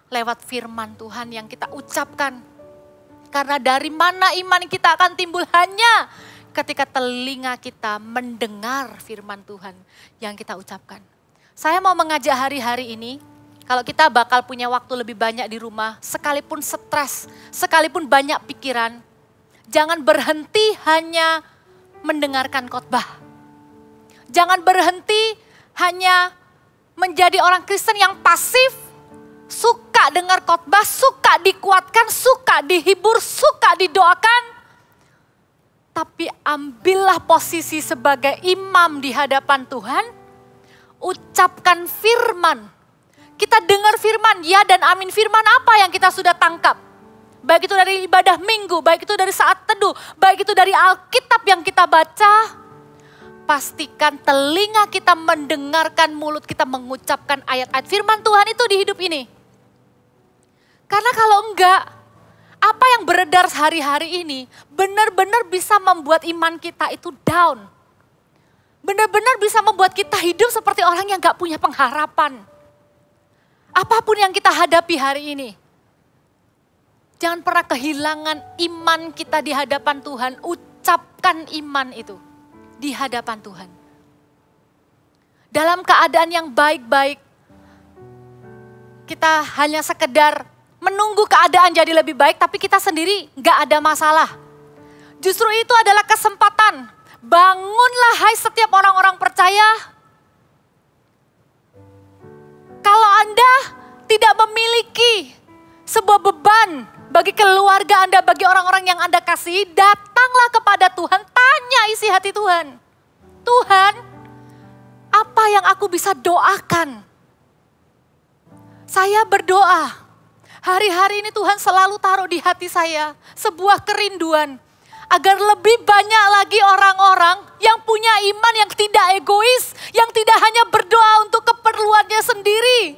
Speaker 5: Lewat firman Tuhan yang kita ucapkan. Karena dari mana iman kita akan timbul hanya ketika telinga kita mendengar firman Tuhan yang kita ucapkan. Saya mau mengajak hari-hari ini, kalau kita bakal punya waktu lebih banyak di rumah, sekalipun stres, sekalipun banyak pikiran, jangan berhenti hanya mendengarkan khotbah. Jangan berhenti hanya menjadi orang Kristen yang pasif, suka dengar khotbah, suka dikuatkan, suka dihibur, suka didoakan. Tapi ambillah posisi sebagai imam di hadapan Tuhan, ucapkan firman. Kita dengar firman, ya dan amin. Firman apa yang kita sudah tangkap? Baik itu dari ibadah minggu, baik itu dari saat teduh, baik itu dari Alkitab yang kita baca. Pastikan telinga kita mendengarkan, mulut kita mengucapkan ayat-ayat firman Tuhan itu di hidup ini. Karena kalau enggak, apa yang beredar hari-hari ini benar-benar bisa membuat iman kita itu down. Benar-benar bisa membuat kita hidup seperti orang yang gak punya pengharapan. Apapun yang kita hadapi hari ini, jangan pernah kehilangan iman kita di hadapan Tuhan. Ucapkan iman itu di hadapan Tuhan. Dalam keadaan yang baik-baik, kita hanya sekedar menunggu keadaan jadi lebih baik, tapi kita sendiri gak ada masalah. Justru itu adalah kesempatan. Bangunlah hai setiap orang-orang percaya. Kalau Anda tidak memiliki sebuah beban bagi keluarga Anda, bagi orang-orang yang Anda kasihi, datanglah kepada Tuhan, tanya isi hati Tuhan. Tuhan, apa yang aku bisa doakan? Saya berdoa, hari-hari ini Tuhan selalu taruh di hati saya sebuah kerinduan. Agar lebih banyak lagi orang-orang yang punya iman yang tidak egois, yang tidak hanya berdoa untuk keperluannya sendiri.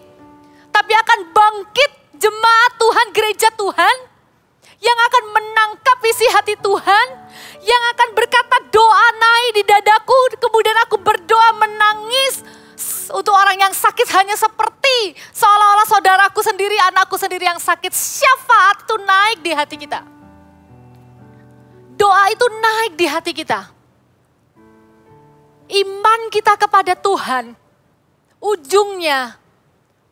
Speaker 5: Tapi akan bangkit jemaat Tuhan, gereja Tuhan, yang akan menangkap isi hati Tuhan, yang akan berkata doa naik di dadaku, kemudian aku berdoa menangis untuk orang yang sakit hanya seperti seolah-olah saudaraku sendiri, anakku sendiri yang sakit. Syafaat itu naik di hati kita. Doa itu naik di hati kita. Iman kita kepada Tuhan, ujungnya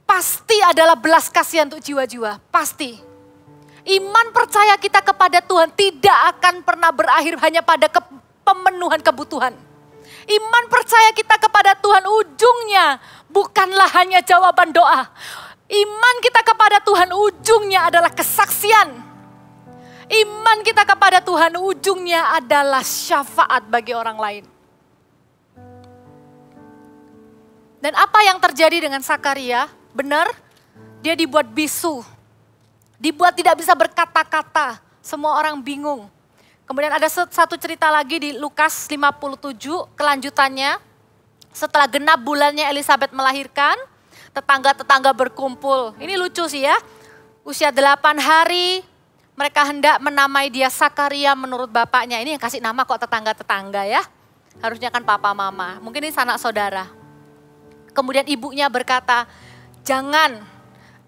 Speaker 5: pasti adalah belas kasihan untuk jiwa-jiwa, pasti. Iman percaya kita kepada Tuhan tidak akan pernah berakhir hanya pada pemenuhan kebutuhan. Iman percaya kita kepada Tuhan ujungnya bukanlah hanya jawaban doa. Iman kita kepada Tuhan ujungnya adalah kesaksian. Iman kita kepada Tuhan ujungnya adalah syafaat bagi orang lain. Dan apa yang terjadi dengan Sakaria? Benar, dia dibuat bisu. Dibuat tidak bisa berkata-kata. Semua orang bingung. Kemudian ada satu cerita lagi di Lukas 57, kelanjutannya. Setelah genap bulannya Elisabeth melahirkan, tetangga-tetangga berkumpul. Ini lucu sih ya, usia 8 hari, mereka hendak menamai dia Sakaria menurut bapaknya. Ini yang kasih nama kok tetangga-tetangga ya. Harusnya kan papa mama, mungkin ini sanak saudara. Kemudian ibunya berkata, jangan,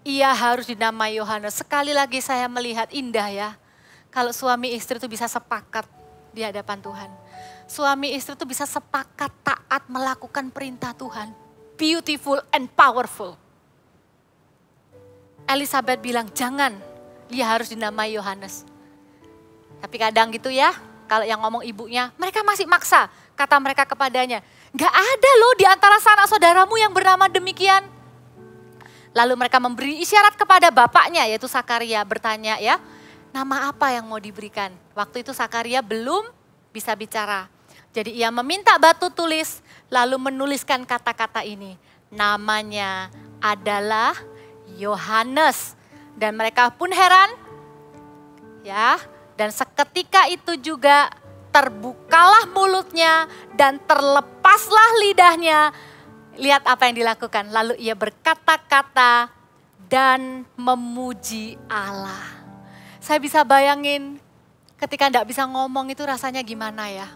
Speaker 5: ia harus dinamai Yohanes. Sekali lagi saya melihat indah ya. Kalau suami istri itu bisa sepakat di hadapan Tuhan. Suami istri itu bisa sepakat taat melakukan perintah Tuhan. Beautiful and powerful. Elisabeth bilang jangan, dia harus dinamai Yohanes. Tapi kadang gitu ya, kalau yang ngomong ibunya, mereka masih maksa. Kata mereka kepadanya, gak ada loh di antara sanak saudaramu yang bernama demikian. Lalu mereka memberi isyarat kepada bapaknya, yaitu Sakaria, bertanya ya, nama apa yang mau diberikan? Waktu itu Sakaria belum bisa bicara. Jadi ia meminta batu tulis, lalu menuliskan kata-kata ini. Namanya adalah Yohanes. Dan mereka pun heran, ya. Dan seketika itu juga terbukalah mulutnya dan terlepaslah lidahnya. Lihat apa yang dilakukan. Lalu ia berkata-kata dan memuji Allah. Saya bisa bayangin ketika enggak bisa ngomong itu rasanya gimana ya.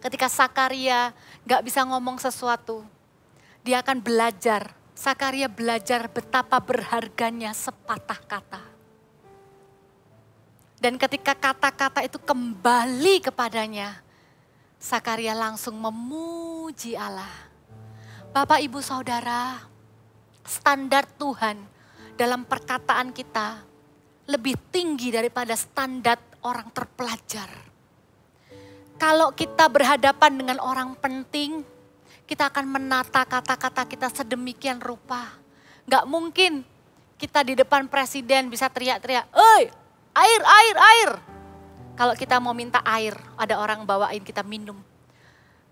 Speaker 5: Ketika Sakaria enggak bisa ngomong sesuatu, dia akan belajar. Sakaria belajar betapa berharganya sepatah kata. Dan ketika kata-kata itu kembali kepadanya, Sakaria langsung memuji Allah. Bapak, Ibu, Saudara, standar Tuhan dalam perkataan kita lebih tinggi daripada standar orang terpelajar. Kalau kita berhadapan dengan orang penting, kita akan menata kata-kata kita sedemikian rupa. Gak mungkin kita di depan presiden bisa teriak-teriak, "Oi, air, air, air." Kalau kita mau minta air, ada orang bawain kita minum.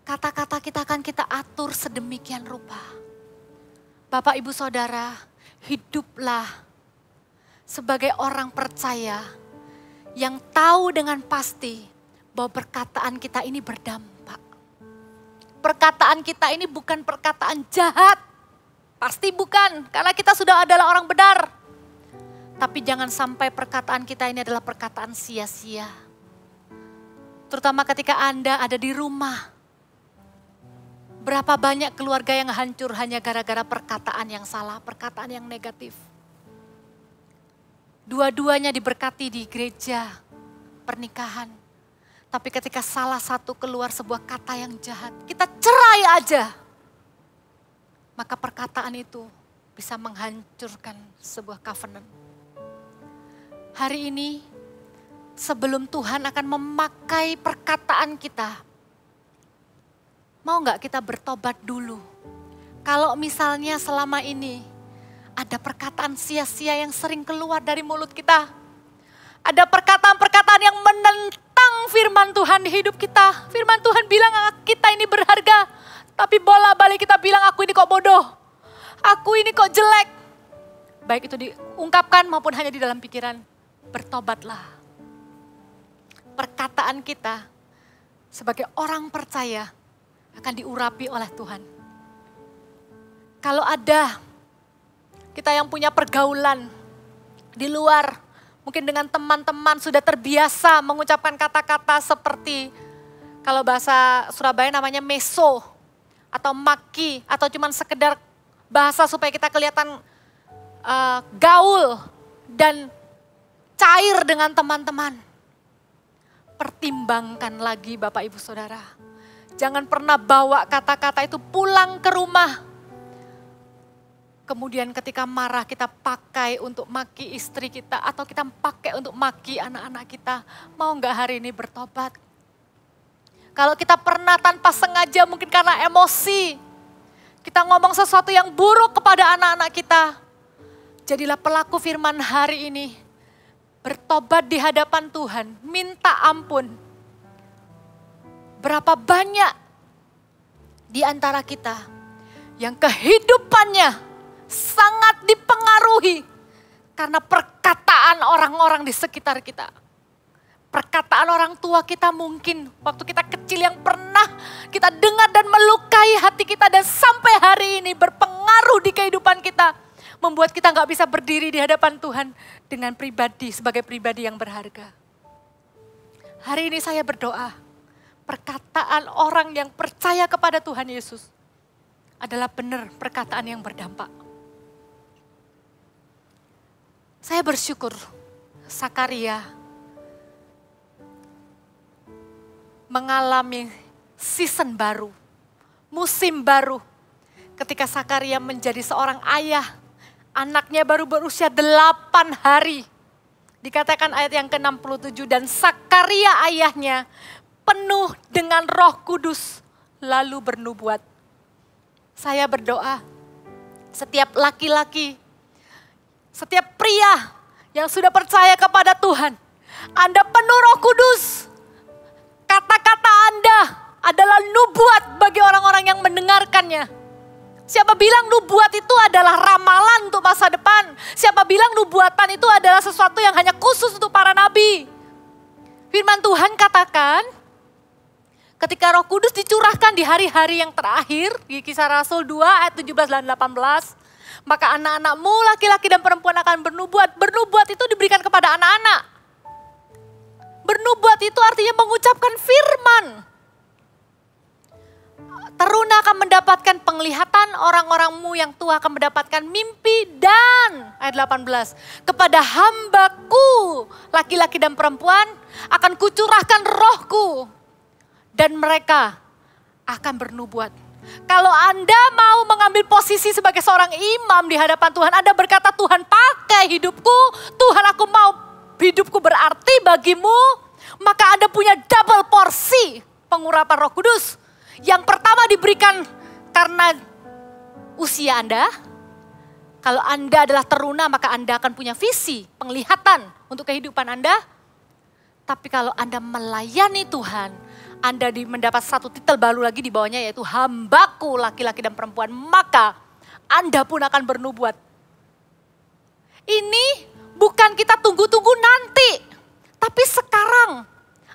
Speaker 5: Kata-kata kita akan kita atur sedemikian rupa. Bapak, Ibu, Saudara, hiduplah sebagai orang percaya yang tahu dengan pasti bahwa perkataan kita ini berdampak. Perkataan kita ini bukan perkataan jahat. Pasti bukan, karena kita sudah adalah orang benar. Tapi jangan sampai perkataan kita ini adalah perkataan sia-sia. Terutama ketika Anda ada di rumah. Berapa banyak keluarga yang hancur hanya gara-gara perkataan yang salah, perkataan yang negatif. Dua-duanya diberkati di gereja, pernikahan. Tapi ketika salah satu keluar sebuah kata yang jahat, kita cerai aja. Maka perkataan itu bisa menghancurkan sebuah covenant. Hari ini sebelum Tuhan akan memakai perkataan kita, mau gak kita bertobat dulu? Kalau misalnya selama ini ada perkataan sia-sia yang sering keluar dari mulut kita. Ada perkataan-perkataan yang menentang firman Tuhan di hidup kita. Firman Tuhan bilang kita ini berharga. Tapi bola-balik kita bilang aku ini kok bodoh. Aku ini kok jelek. Baik itu diungkapkan maupun hanya di dalam pikiran. Bertobatlah. Perkataan kita sebagai orang percaya akan diurapi oleh Tuhan. Kalau ada kita yang punya pergaulan di luar, mungkin dengan teman-teman sudah terbiasa mengucapkan kata-kata seperti, kalau bahasa Surabaya namanya meso, atau maki, atau cuman sekedar bahasa supaya kita kelihatan gaul dan cair dengan teman-teman. Pertimbangkan lagi Bapak Ibu Saudara. Jangan pernah bawa kata-kata itu pulang ke rumah. Kemudian ketika marah kita pakai untuk maki istri kita atau kita pakai untuk maki anak-anak kita. Mau nggak hari ini bertobat? Kalau kita pernah tanpa sengaja mungkin karena emosi. Kita ngomong sesuatu yang buruk kepada anak-anak kita. Jadilah pelaku firman hari ini. Bertobat di hadapan Tuhan, minta ampun. Berapa banyak di antara kita yang kehidupannya sangat dipengaruhi karena perkataan orang-orang di sekitar kita. Perkataan orang tua kita mungkin waktu kita kecil yang pernah kita dengar dan melukai hati kita dan sampai hari ini berpengaruh di kehidupan kita. Membuat kita gak bisa berdiri di hadapan Tuhan dengan pribadi sebagai pribadi yang berharga. Hari ini saya berdoa. Perkataan orang yang percaya kepada Tuhan Yesus adalah benar perkataan yang berdampak. Saya bersyukur Sakaria mengalami season baru, musim baru. Ketika Sakaria menjadi seorang ayah, anaknya baru berusia 8 hari. Dikatakan ayat yang ke-67, dan Sakaria ayahnya penuh dengan Roh Kudus, lalu bernubuat. Saya berdoa, setiap laki-laki, setiap pria yang sudah percaya kepada Tuhan, Anda penuh Roh Kudus. Kata-kata Anda adalah nubuat bagi orang-orang yang mendengarkannya. Siapa bilang nubuat itu adalah ramalan untuk masa depan? Siapa bilang nubuatan itu adalah sesuatu yang hanya khusus untuk para nabi? Firman Tuhan katakan, ketika Roh Kudus dicurahkan di hari-hari yang terakhir, di Kisah Rasul 2 ayat 17 dan 18, maka anak-anakmu laki-laki dan perempuan akan bernubuat. Bernubuat itu diberikan kepada anak-anak. Bernubuat itu artinya mengucapkan firman. Teruna akan mendapatkan penglihatan, orang-orangmu yang tua akan mendapatkan mimpi, dan ayat 18, kepada hambaku laki-laki dan perempuan akan kucurahkan rohku dan mereka akan bernubuat. Kalau Anda mau mengambil posisi sebagai seorang imam di hadapan Tuhan, Anda berkata, Tuhan pakai hidupku, Tuhan aku mau hidupku berarti bagimu, maka Anda punya double porsi pengurapan Roh Kudus. Yang pertama diberikan karena usia Anda, kalau Anda adalah teruna maka Anda akan punya visi, penglihatan untuk kehidupan Anda. Tapi kalau Anda melayani Tuhan, Anda mendapat satu titel baru lagi di bawahnya yaitu hambaku laki-laki dan perempuan. Maka Anda pun akan bernubuat. Ini bukan kita tunggu-tunggu nanti. Tapi sekarang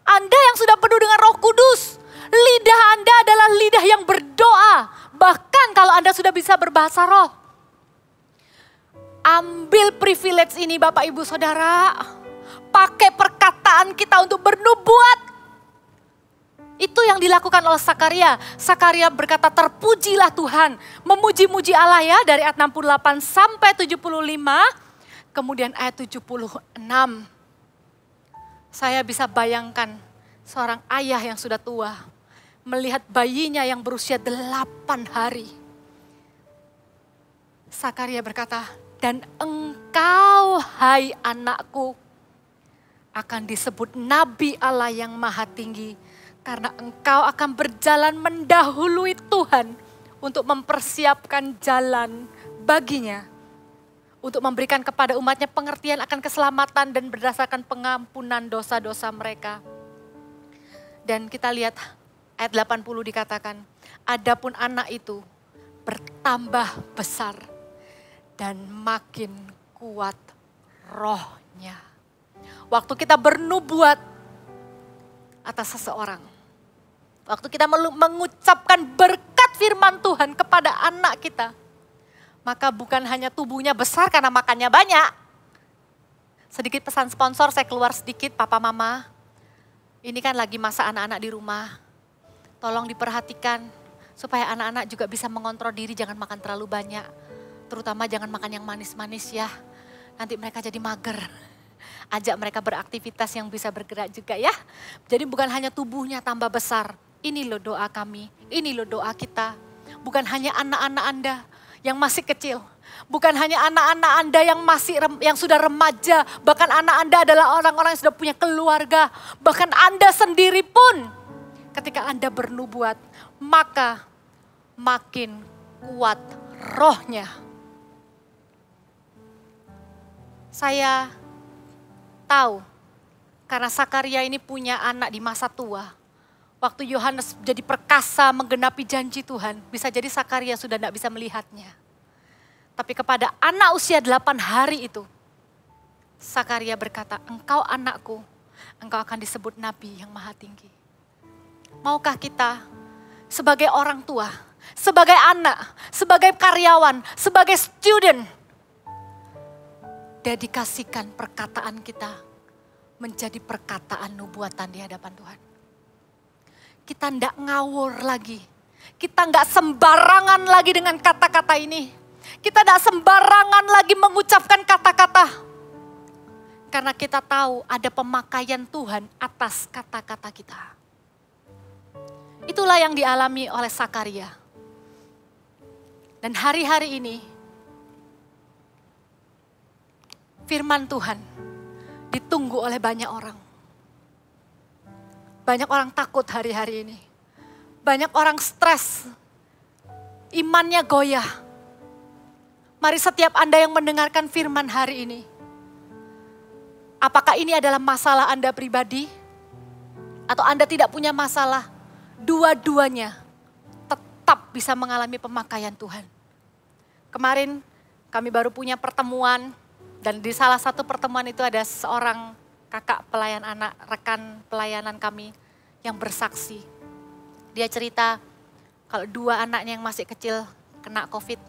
Speaker 5: Anda yang sudah penuh dengan Roh Kudus. Lidah Anda adalah lidah yang berdoa. Bahkan kalau Anda sudah bisa berbahasa roh. Ambil privilege ini Bapak Ibu Saudara. Pakai perkataan kita untuk bernubuat. Itu yang dilakukan oleh Sakaria. Sakaria berkata terpujilah Tuhan. Memuji-muji Allah ya dari ayat 68 sampai 75. Kemudian ayat 76. Saya bisa bayangkan seorang ayah yang sudah tua. Melihat bayinya yang berusia 8 hari. Sakaria berkata, dan engkau hai anakku akan disebut Nabi Allah yang Maha Tinggi. Karena engkau akan berjalan mendahului Tuhan untuk mempersiapkan jalan baginya. Untuk memberikan kepada umatnya pengertian akan keselamatan dan berdasarkan pengampunan dosa-dosa mereka. Dan kita lihat ayat 80 dikatakan, adapun anak itu bertambah besar dan makin kuat rohnya. Waktu kita bernubuat atas seseorang, waktu kita mengucapkan berkat firman Tuhan kepada anak kita, maka bukan hanya tubuhnya besar karena makannya banyak. Sedikit pesan sponsor, saya keluar sedikit, papa mama. Ini kan lagi masa anak-anak di rumah. Tolong diperhatikan supaya anak-anak juga bisa mengontrol diri, jangan makan terlalu banyak. Terutama jangan makan yang manis-manis ya. Nanti mereka jadi mager. Ajak mereka beraktivitas yang bisa bergerak juga ya. Jadi bukan hanya tubuhnya tambah besar. Ini loh doa kami, ini loh doa kita. Bukan hanya anak-anak Anda yang masih kecil. Bukan hanya anak-anak Anda yang sudah remaja. Bahkan anak Anda adalah orang-orang yang sudah punya keluarga. Bahkan Anda sendiri pun ketika Anda bernubuat, maka makin kuat rohnya. Saya tahu karena Sakaria ini punya anak di masa tua. Waktu Yohanes jadi perkasa menggenapi janji Tuhan, bisa jadi Sakaria sudah tidak bisa melihatnya. Tapi kepada anak usia 8 hari itu, Sakaria berkata, engkau anakku, engkau akan disebut Nabi yang Maha Tinggi. Maukah kita sebagai orang tua, sebagai anak, sebagai karyawan, sebagai student, dedikasikan perkataan kita menjadi perkataan nubuatan di hadapan Tuhan. Kita tidak ngawur lagi. Kita nggak sembarangan lagi dengan kata-kata ini. Kita tidak sembarangan lagi mengucapkan kata-kata. Karena kita tahu ada pemakaian Tuhan atas kata-kata kita. Itulah yang dialami oleh Sakaria. Dan hari-hari ini, firman Tuhan ditunggu oleh banyak orang. Banyak orang takut hari-hari ini. Banyak orang stres. Imannya goyah. Mari setiap Anda yang mendengarkan firman hari ini. Apakah ini adalah masalah Anda pribadi? Atau Anda tidak punya masalah? Dua-duanya tetap bisa mengalami pemakaian Tuhan. Kemarin kami baru punya pertemuan. Dan di salah satu pertemuan itu ada seorang kakak pelayan anak, rekan pelayanan kami yang bersaksi. Dia cerita kalau 2 anaknya yang masih kecil kena COVID,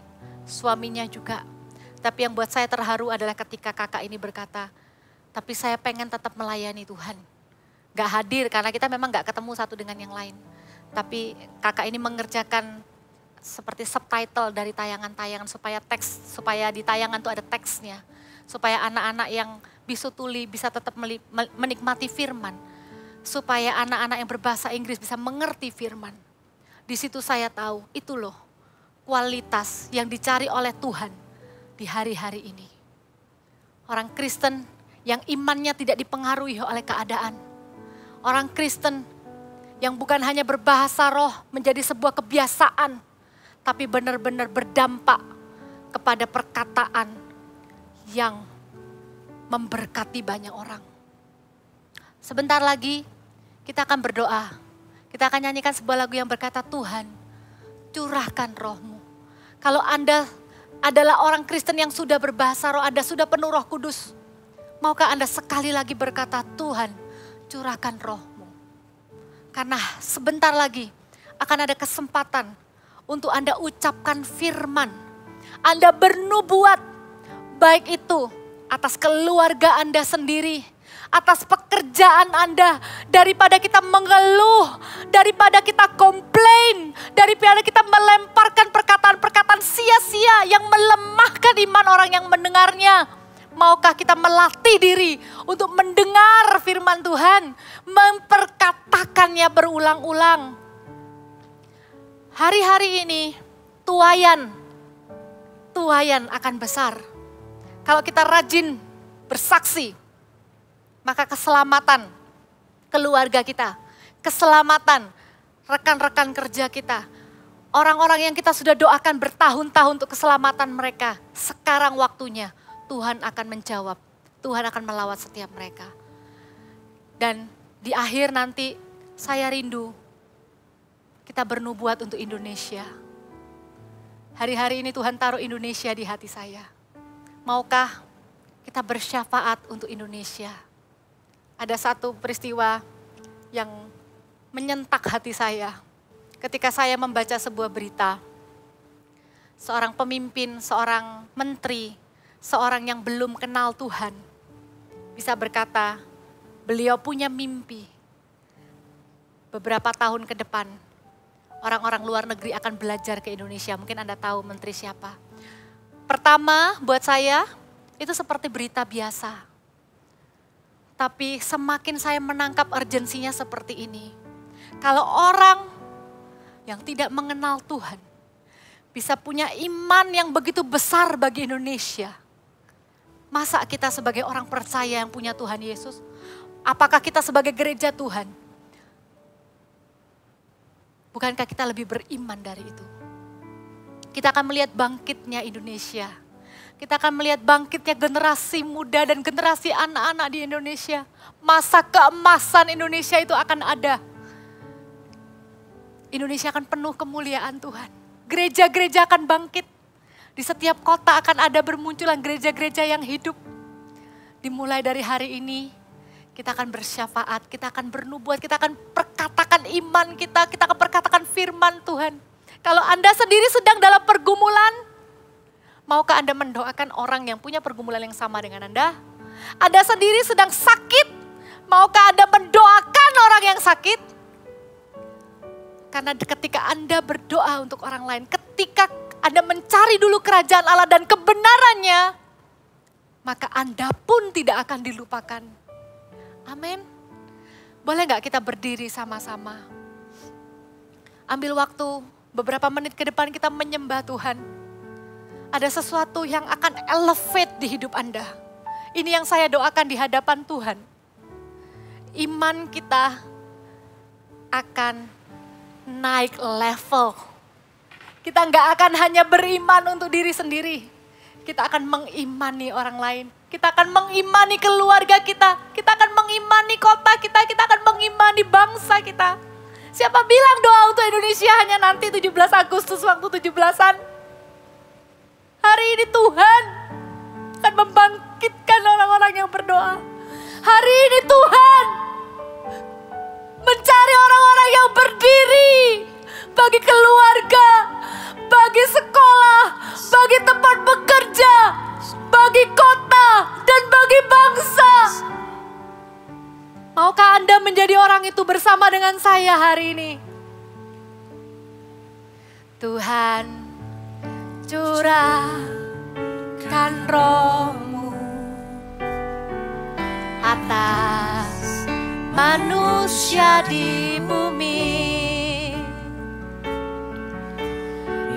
Speaker 5: suaminya juga. Tapi yang buat saya terharu adalah ketika kakak ini berkata, tapi saya pengen tetap melayani Tuhan. Gak hadir karena kita memang gak ketemu satu dengan yang lain. Tapi kakak ini mengerjakan seperti subtitle dari tayangan-tayangan supaya di tayangan itu ada teksnya. Supaya anak-anak yang bisu tuli bisa tetap menikmati firman. Supaya anak-anak yang berbahasa Inggris bisa mengerti firman. Di situ saya tahu, itu loh kualitas yang dicari oleh Tuhan di hari-hari ini. Orang Kristen yang imannya tidak dipengaruhi oleh keadaan. Orang Kristen yang bukan hanya berbahasa roh menjadi sebuah kebiasaan. tapi benar-benar berdampak kepada perkataan yang memberkati banyak orang. Sebentar lagi kita akan berdoa. Kita akan nyanyikan sebuah lagu yang berkata, Tuhan, curahkan roh-Mu. Kalau Anda adalah orang Kristen yang sudah berbahasa roh, Anda sudah penuh Roh Kudus, maukah Anda sekali lagi berkata, Tuhan, curahkan roh-Mu. Karena sebentar lagi akan ada kesempatan untuk Anda ucapkan firman. Anda bernubuat, baik itu atas keluarga Anda sendiri, atas pekerjaan Anda, daripada kita mengeluh, daripada kita komplain, daripada kita melemparkan perkataan-perkataan sia-sia yang melemahkan iman orang yang mendengarnya. Maukah kita melatih diri untuk mendengar firman Tuhan, memperkatakannya berulang-ulang. Hari-hari ini tuayan akan besar. Kalau kita rajin bersaksi, maka keselamatan keluarga kita, keselamatan rekan-rekan kerja kita, orang-orang yang kita sudah doakan bertahun-tahun untuk keselamatan mereka, sekarang waktunya Tuhan akan menjawab, Tuhan akan melawat setiap mereka. Dan di akhir nanti saya rindu kita bernubuat untuk Indonesia. Hari-hari ini Tuhan taruh Indonesia di hati saya. Maukah kita bersyafaat untuk Indonesia? Ada satu peristiwa yang menyentak hati saya. Ketika saya membaca sebuah berita, seorang pemimpin, seorang menteri, seorang yang belum kenal Tuhan, bisa berkata, beliau punya mimpi. Beberapa tahun ke depan, orang-orang luar negeri akan belajar ke Indonesia. Mungkin Anda tahu menteri siapa. Pertama buat saya, itu seperti berita biasa. Tapi semakin saya menangkap urgensinya seperti ini. Kalau orang yang tidak mengenal Tuhan bisa punya iman yang begitu besar bagi Indonesia, masa kita sebagai orang percaya yang punya Tuhan Yesus, apakah kita sebagai gereja Tuhan, bukankah kita lebih beriman dari itu? Kita akan melihat bangkitnya Indonesia. Kita akan melihat bangkitnya generasi muda dan generasi anak-anak di Indonesia. Masa keemasan Indonesia itu akan ada. Indonesia akan penuh kemuliaan Tuhan. Gereja-gereja akan bangkit. Di setiap kota akan ada bermunculan gereja-gereja yang hidup. Dimulai dari hari ini, kita akan bersyafaat, kita akan bernubuat, kita akan perkatakan iman kita akan perkatakan firman Tuhan. Kalau Anda sendiri sedang dalam pergumulan, maukah Anda mendoakan orang yang punya pergumulan yang sama dengan Anda? Anda sendiri sedang sakit, maukah Anda mendoakan orang yang sakit? Karena ketika Anda berdoa untuk orang lain, ketika Anda mencari dulu kerajaan Allah dan kebenarannya, maka Anda pun tidak akan dilupakan. Amin. Boleh gak kita berdiri sama-sama? Ambil waktu beberapa menit ke depan kita menyembah Tuhan. Ada sesuatu yang akan elevate di hidup Anda. Ini yang saya doakan di hadapan Tuhan. Iman kita akan naik level. Kita nggak akan hanya beriman untuk diri sendiri. Kita akan mengimani orang lain. Kita akan mengimani keluarga kita. Kita akan mengimani kota kita. Kita akan mengimani bangsa kita. Siapa bilang doa untuk Indonesia hanya nanti 17 Agustus waktu 17-an? Hari ini Tuhan akan membangkitkan orang-orang yang berdoa. Hari ini Tuhan mencari orang-orang yang berdiri bagi keluarga, bagi sekolah, bagi tempat bekerja, bagi kota, dan bagi bangsa. Maukah Anda menjadi orang itu bersama dengan saya hari ini? Tuhan, curahkan roh-Mu atas manusia di bumi.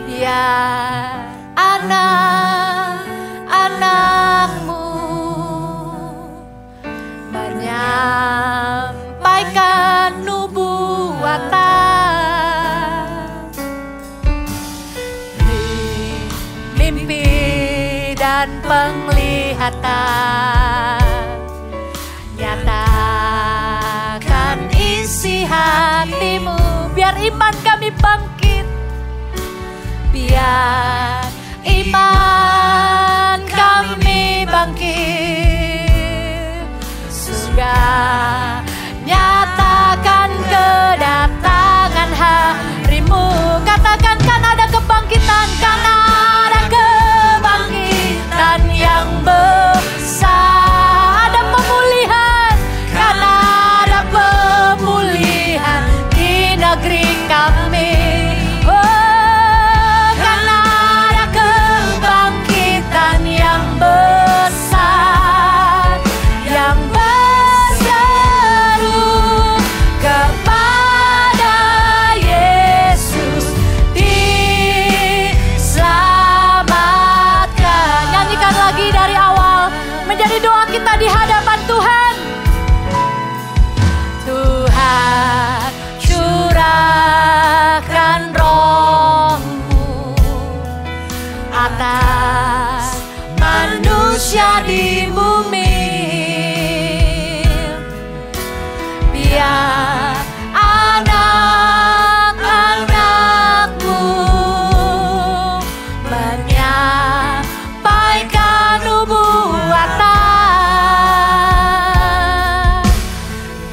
Speaker 5: Biar anak-anak-Mu menyampaikan nubuatan iman kami bangkit. Biar iman kami bangkit. Surga nyatakan kedatangan hari-Mu. Katakan kan ada kebangkitan, kan ada kebangkitan yang besar. Ada pemulihan, kan ada pemulihan di negeri kami. Oh, kan ada kebangkitan yang besar, yang berseru kepada Yesus diselamatkan. Nyanyikan lagi dari awal, menjadi doa kita di hadapan Tuhan. Tuhan, curahkan Roh-Mu atas manusia di bumi. Biar anak-anak-Mu menyampaikan nubuatan.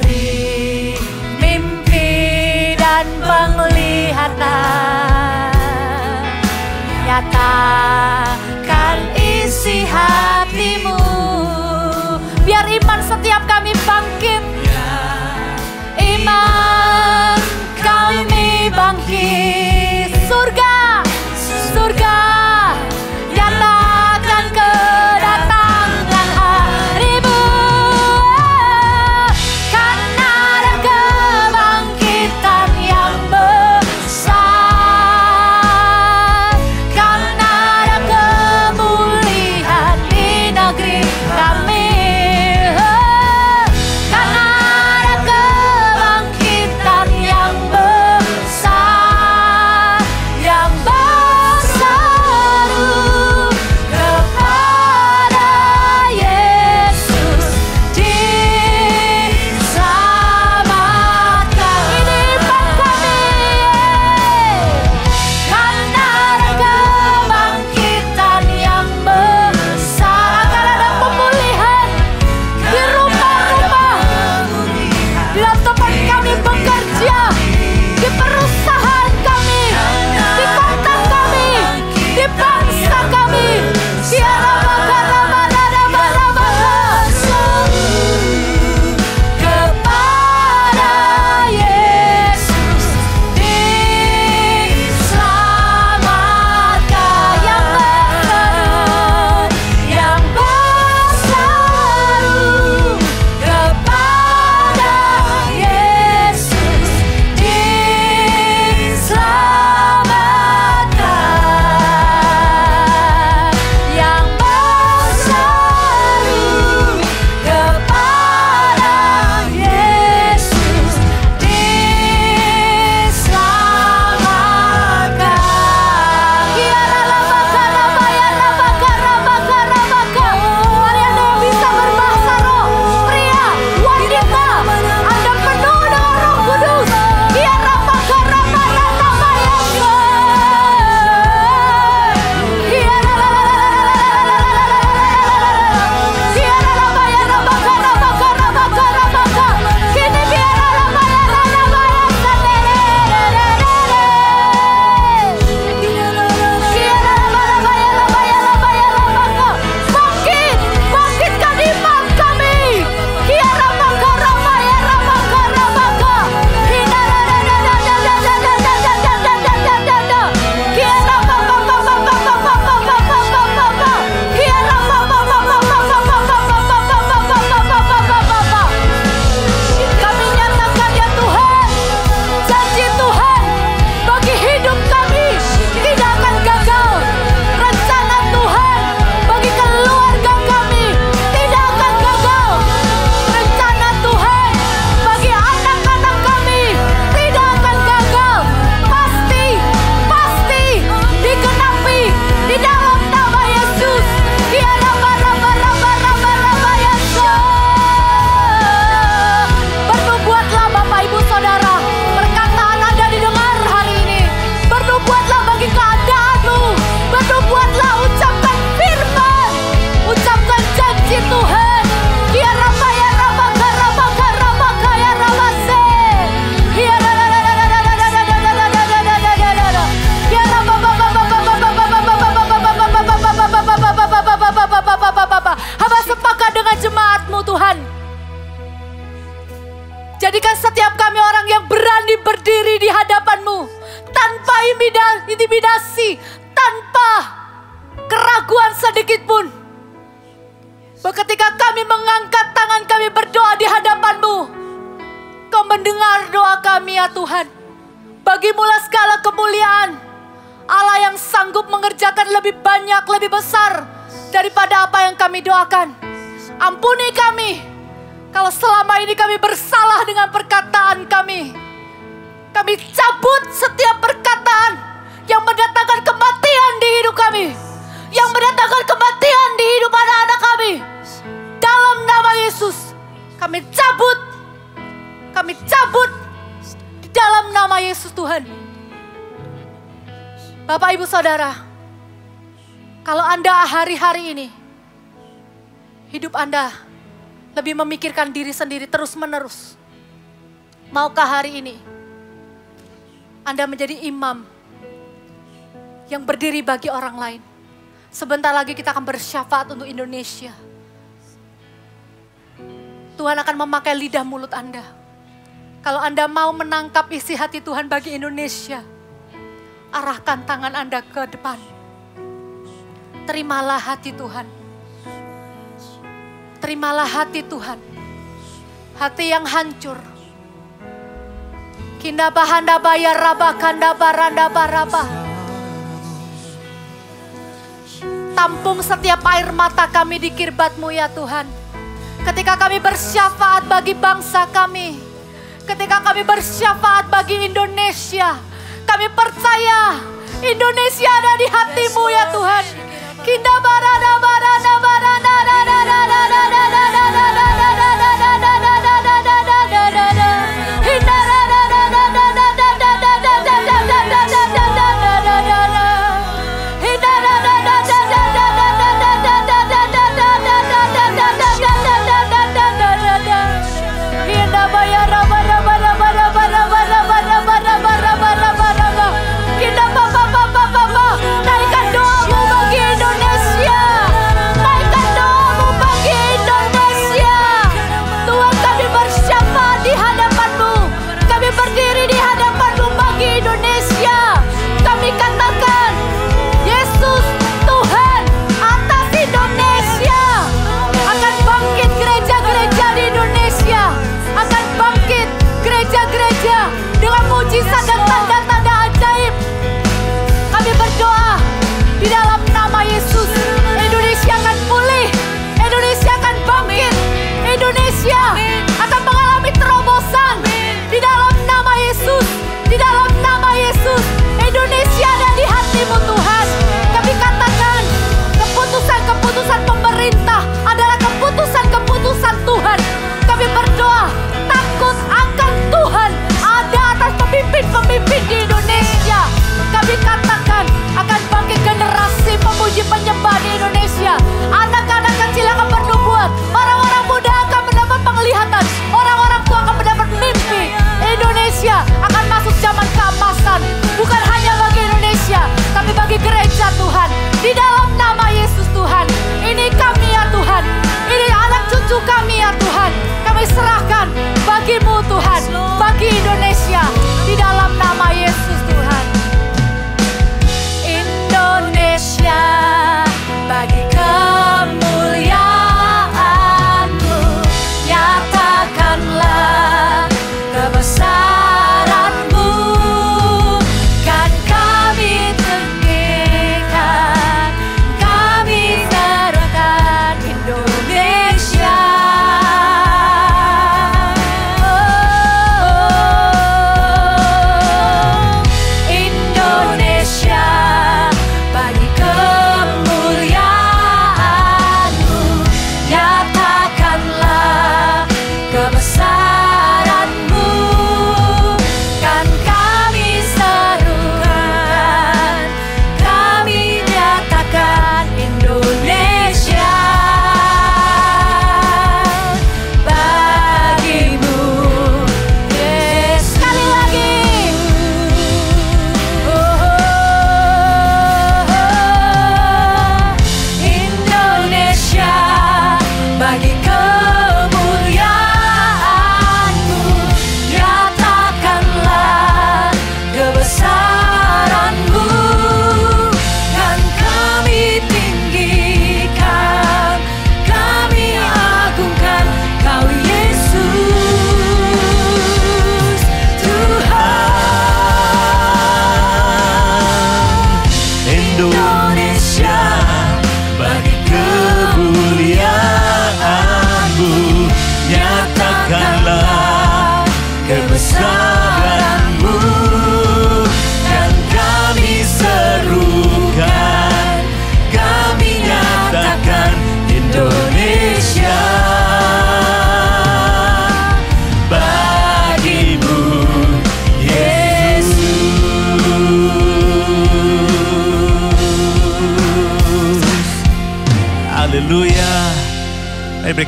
Speaker 5: Beri mimpi dan penglihatan, nyatakan isi hati-Mu. Jadikan setiap kami orang yang berani berdiri di hadapan-Mu tanpa intimidasi, tanpa keraguan sedikit pun. Ketika kami mengangkat tangan kami berdoa di hadapan-Mu, Kau mendengar doa kami ya Tuhan. Bagimulah segala kemuliaan, Allah yang sanggup mengerjakan lebih banyak, lebih besar daripada apa yang kami doakan. Ampuni kami kalau selama ini kami bersalah dengan perkataan kami. Kami cabut setiap perkataan yang mendatangkan kematian di hidup kami, yang mendatangkan kematian di hidup anak-anak kami. Dalam nama Yesus, kami cabut di dalam nama Yesus Tuhan. Bapak Ibu Saudara, kalau Anda hari-hari ini, hidup Anda lebih memikirkan diri sendiri terus-menerus, maukah hari ini Anda menjadi imam yang berdiri bagi orang lain? Sebentar lagi kita akan bersyafaat untuk Indonesia. Tuhan akan memakai lidah mulut Anda. Kalau Anda mau menangkap isi hati Tuhan bagi Indonesia, arahkan tangan Anda ke depan. Terimalah hati Tuhan. Terimalah hati Tuhan. Hati yang hancur. Kinda bahanda bayar raba kanda baranda baraba. Tampung setiap air mata kami di kirbat-Mu ya Tuhan. Ketika kami bersyafaat bagi bangsa kami, ketika kami bersyafaat bagi Indonesia, kami percaya Indonesia ada di hati-Mu ya Tuhan. Kinda barada barada barada naikkan doamu bagi Indonesia. Naikkan doamu bagi Indonesia.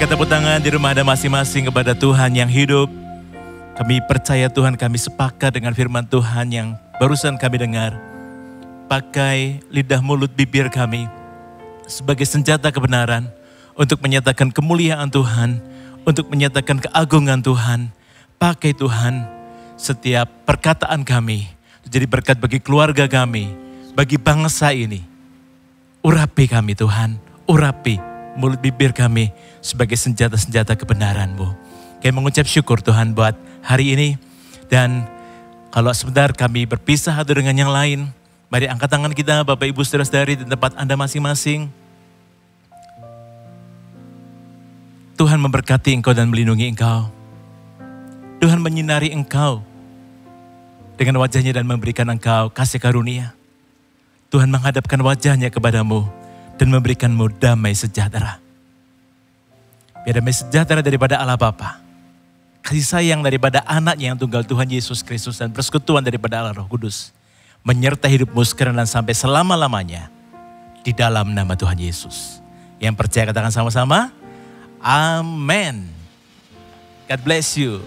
Speaker 6: Angkat tepuk tangan di rumah Anda masing-masing kepada Tuhan yang hidup. Kami percaya Tuhan, kami sepakat dengan firman Tuhan yang barusan kami dengar. Pakai lidah, mulut, bibir kami sebagai senjata kebenaran untuk menyatakan kemuliaan Tuhan, untuk menyatakan keagungan Tuhan. Pakai Tuhan setiap perkataan kami jadi berkat bagi keluarga kami, bagi bangsa ini. Urapi kami Tuhan, urapi mulut bibir kami sebagai senjata-senjata kebenaran-Mu. Kami mengucap syukur Tuhan buat hari ini. Dan kalau sebentar kami berpisah satu dengan yang lain, mari angkat tangan kita Bapak Ibu Saudara-saudari di tempat Anda masing-masing. Tuhan memberkati engkau dan melindungi engkau. Tuhan menyinari engkau dengan wajahnya dan memberikan engkau kasih karunia. Tuhan menghadapkan wajahnya kepadamu dan memberikanmu damai sejahtera. Biar damai sejahtera daripada Allah Bapa, kasih sayang daripada anaknya yang tunggal Tuhan Yesus Kristus, dan persekutuan daripada Allah Roh Kudus menyertai hidupmu sekarang dan sampai selama-lamanya di dalam nama Tuhan Yesus. Yang percaya katakan sama-sama, amin. God bless you.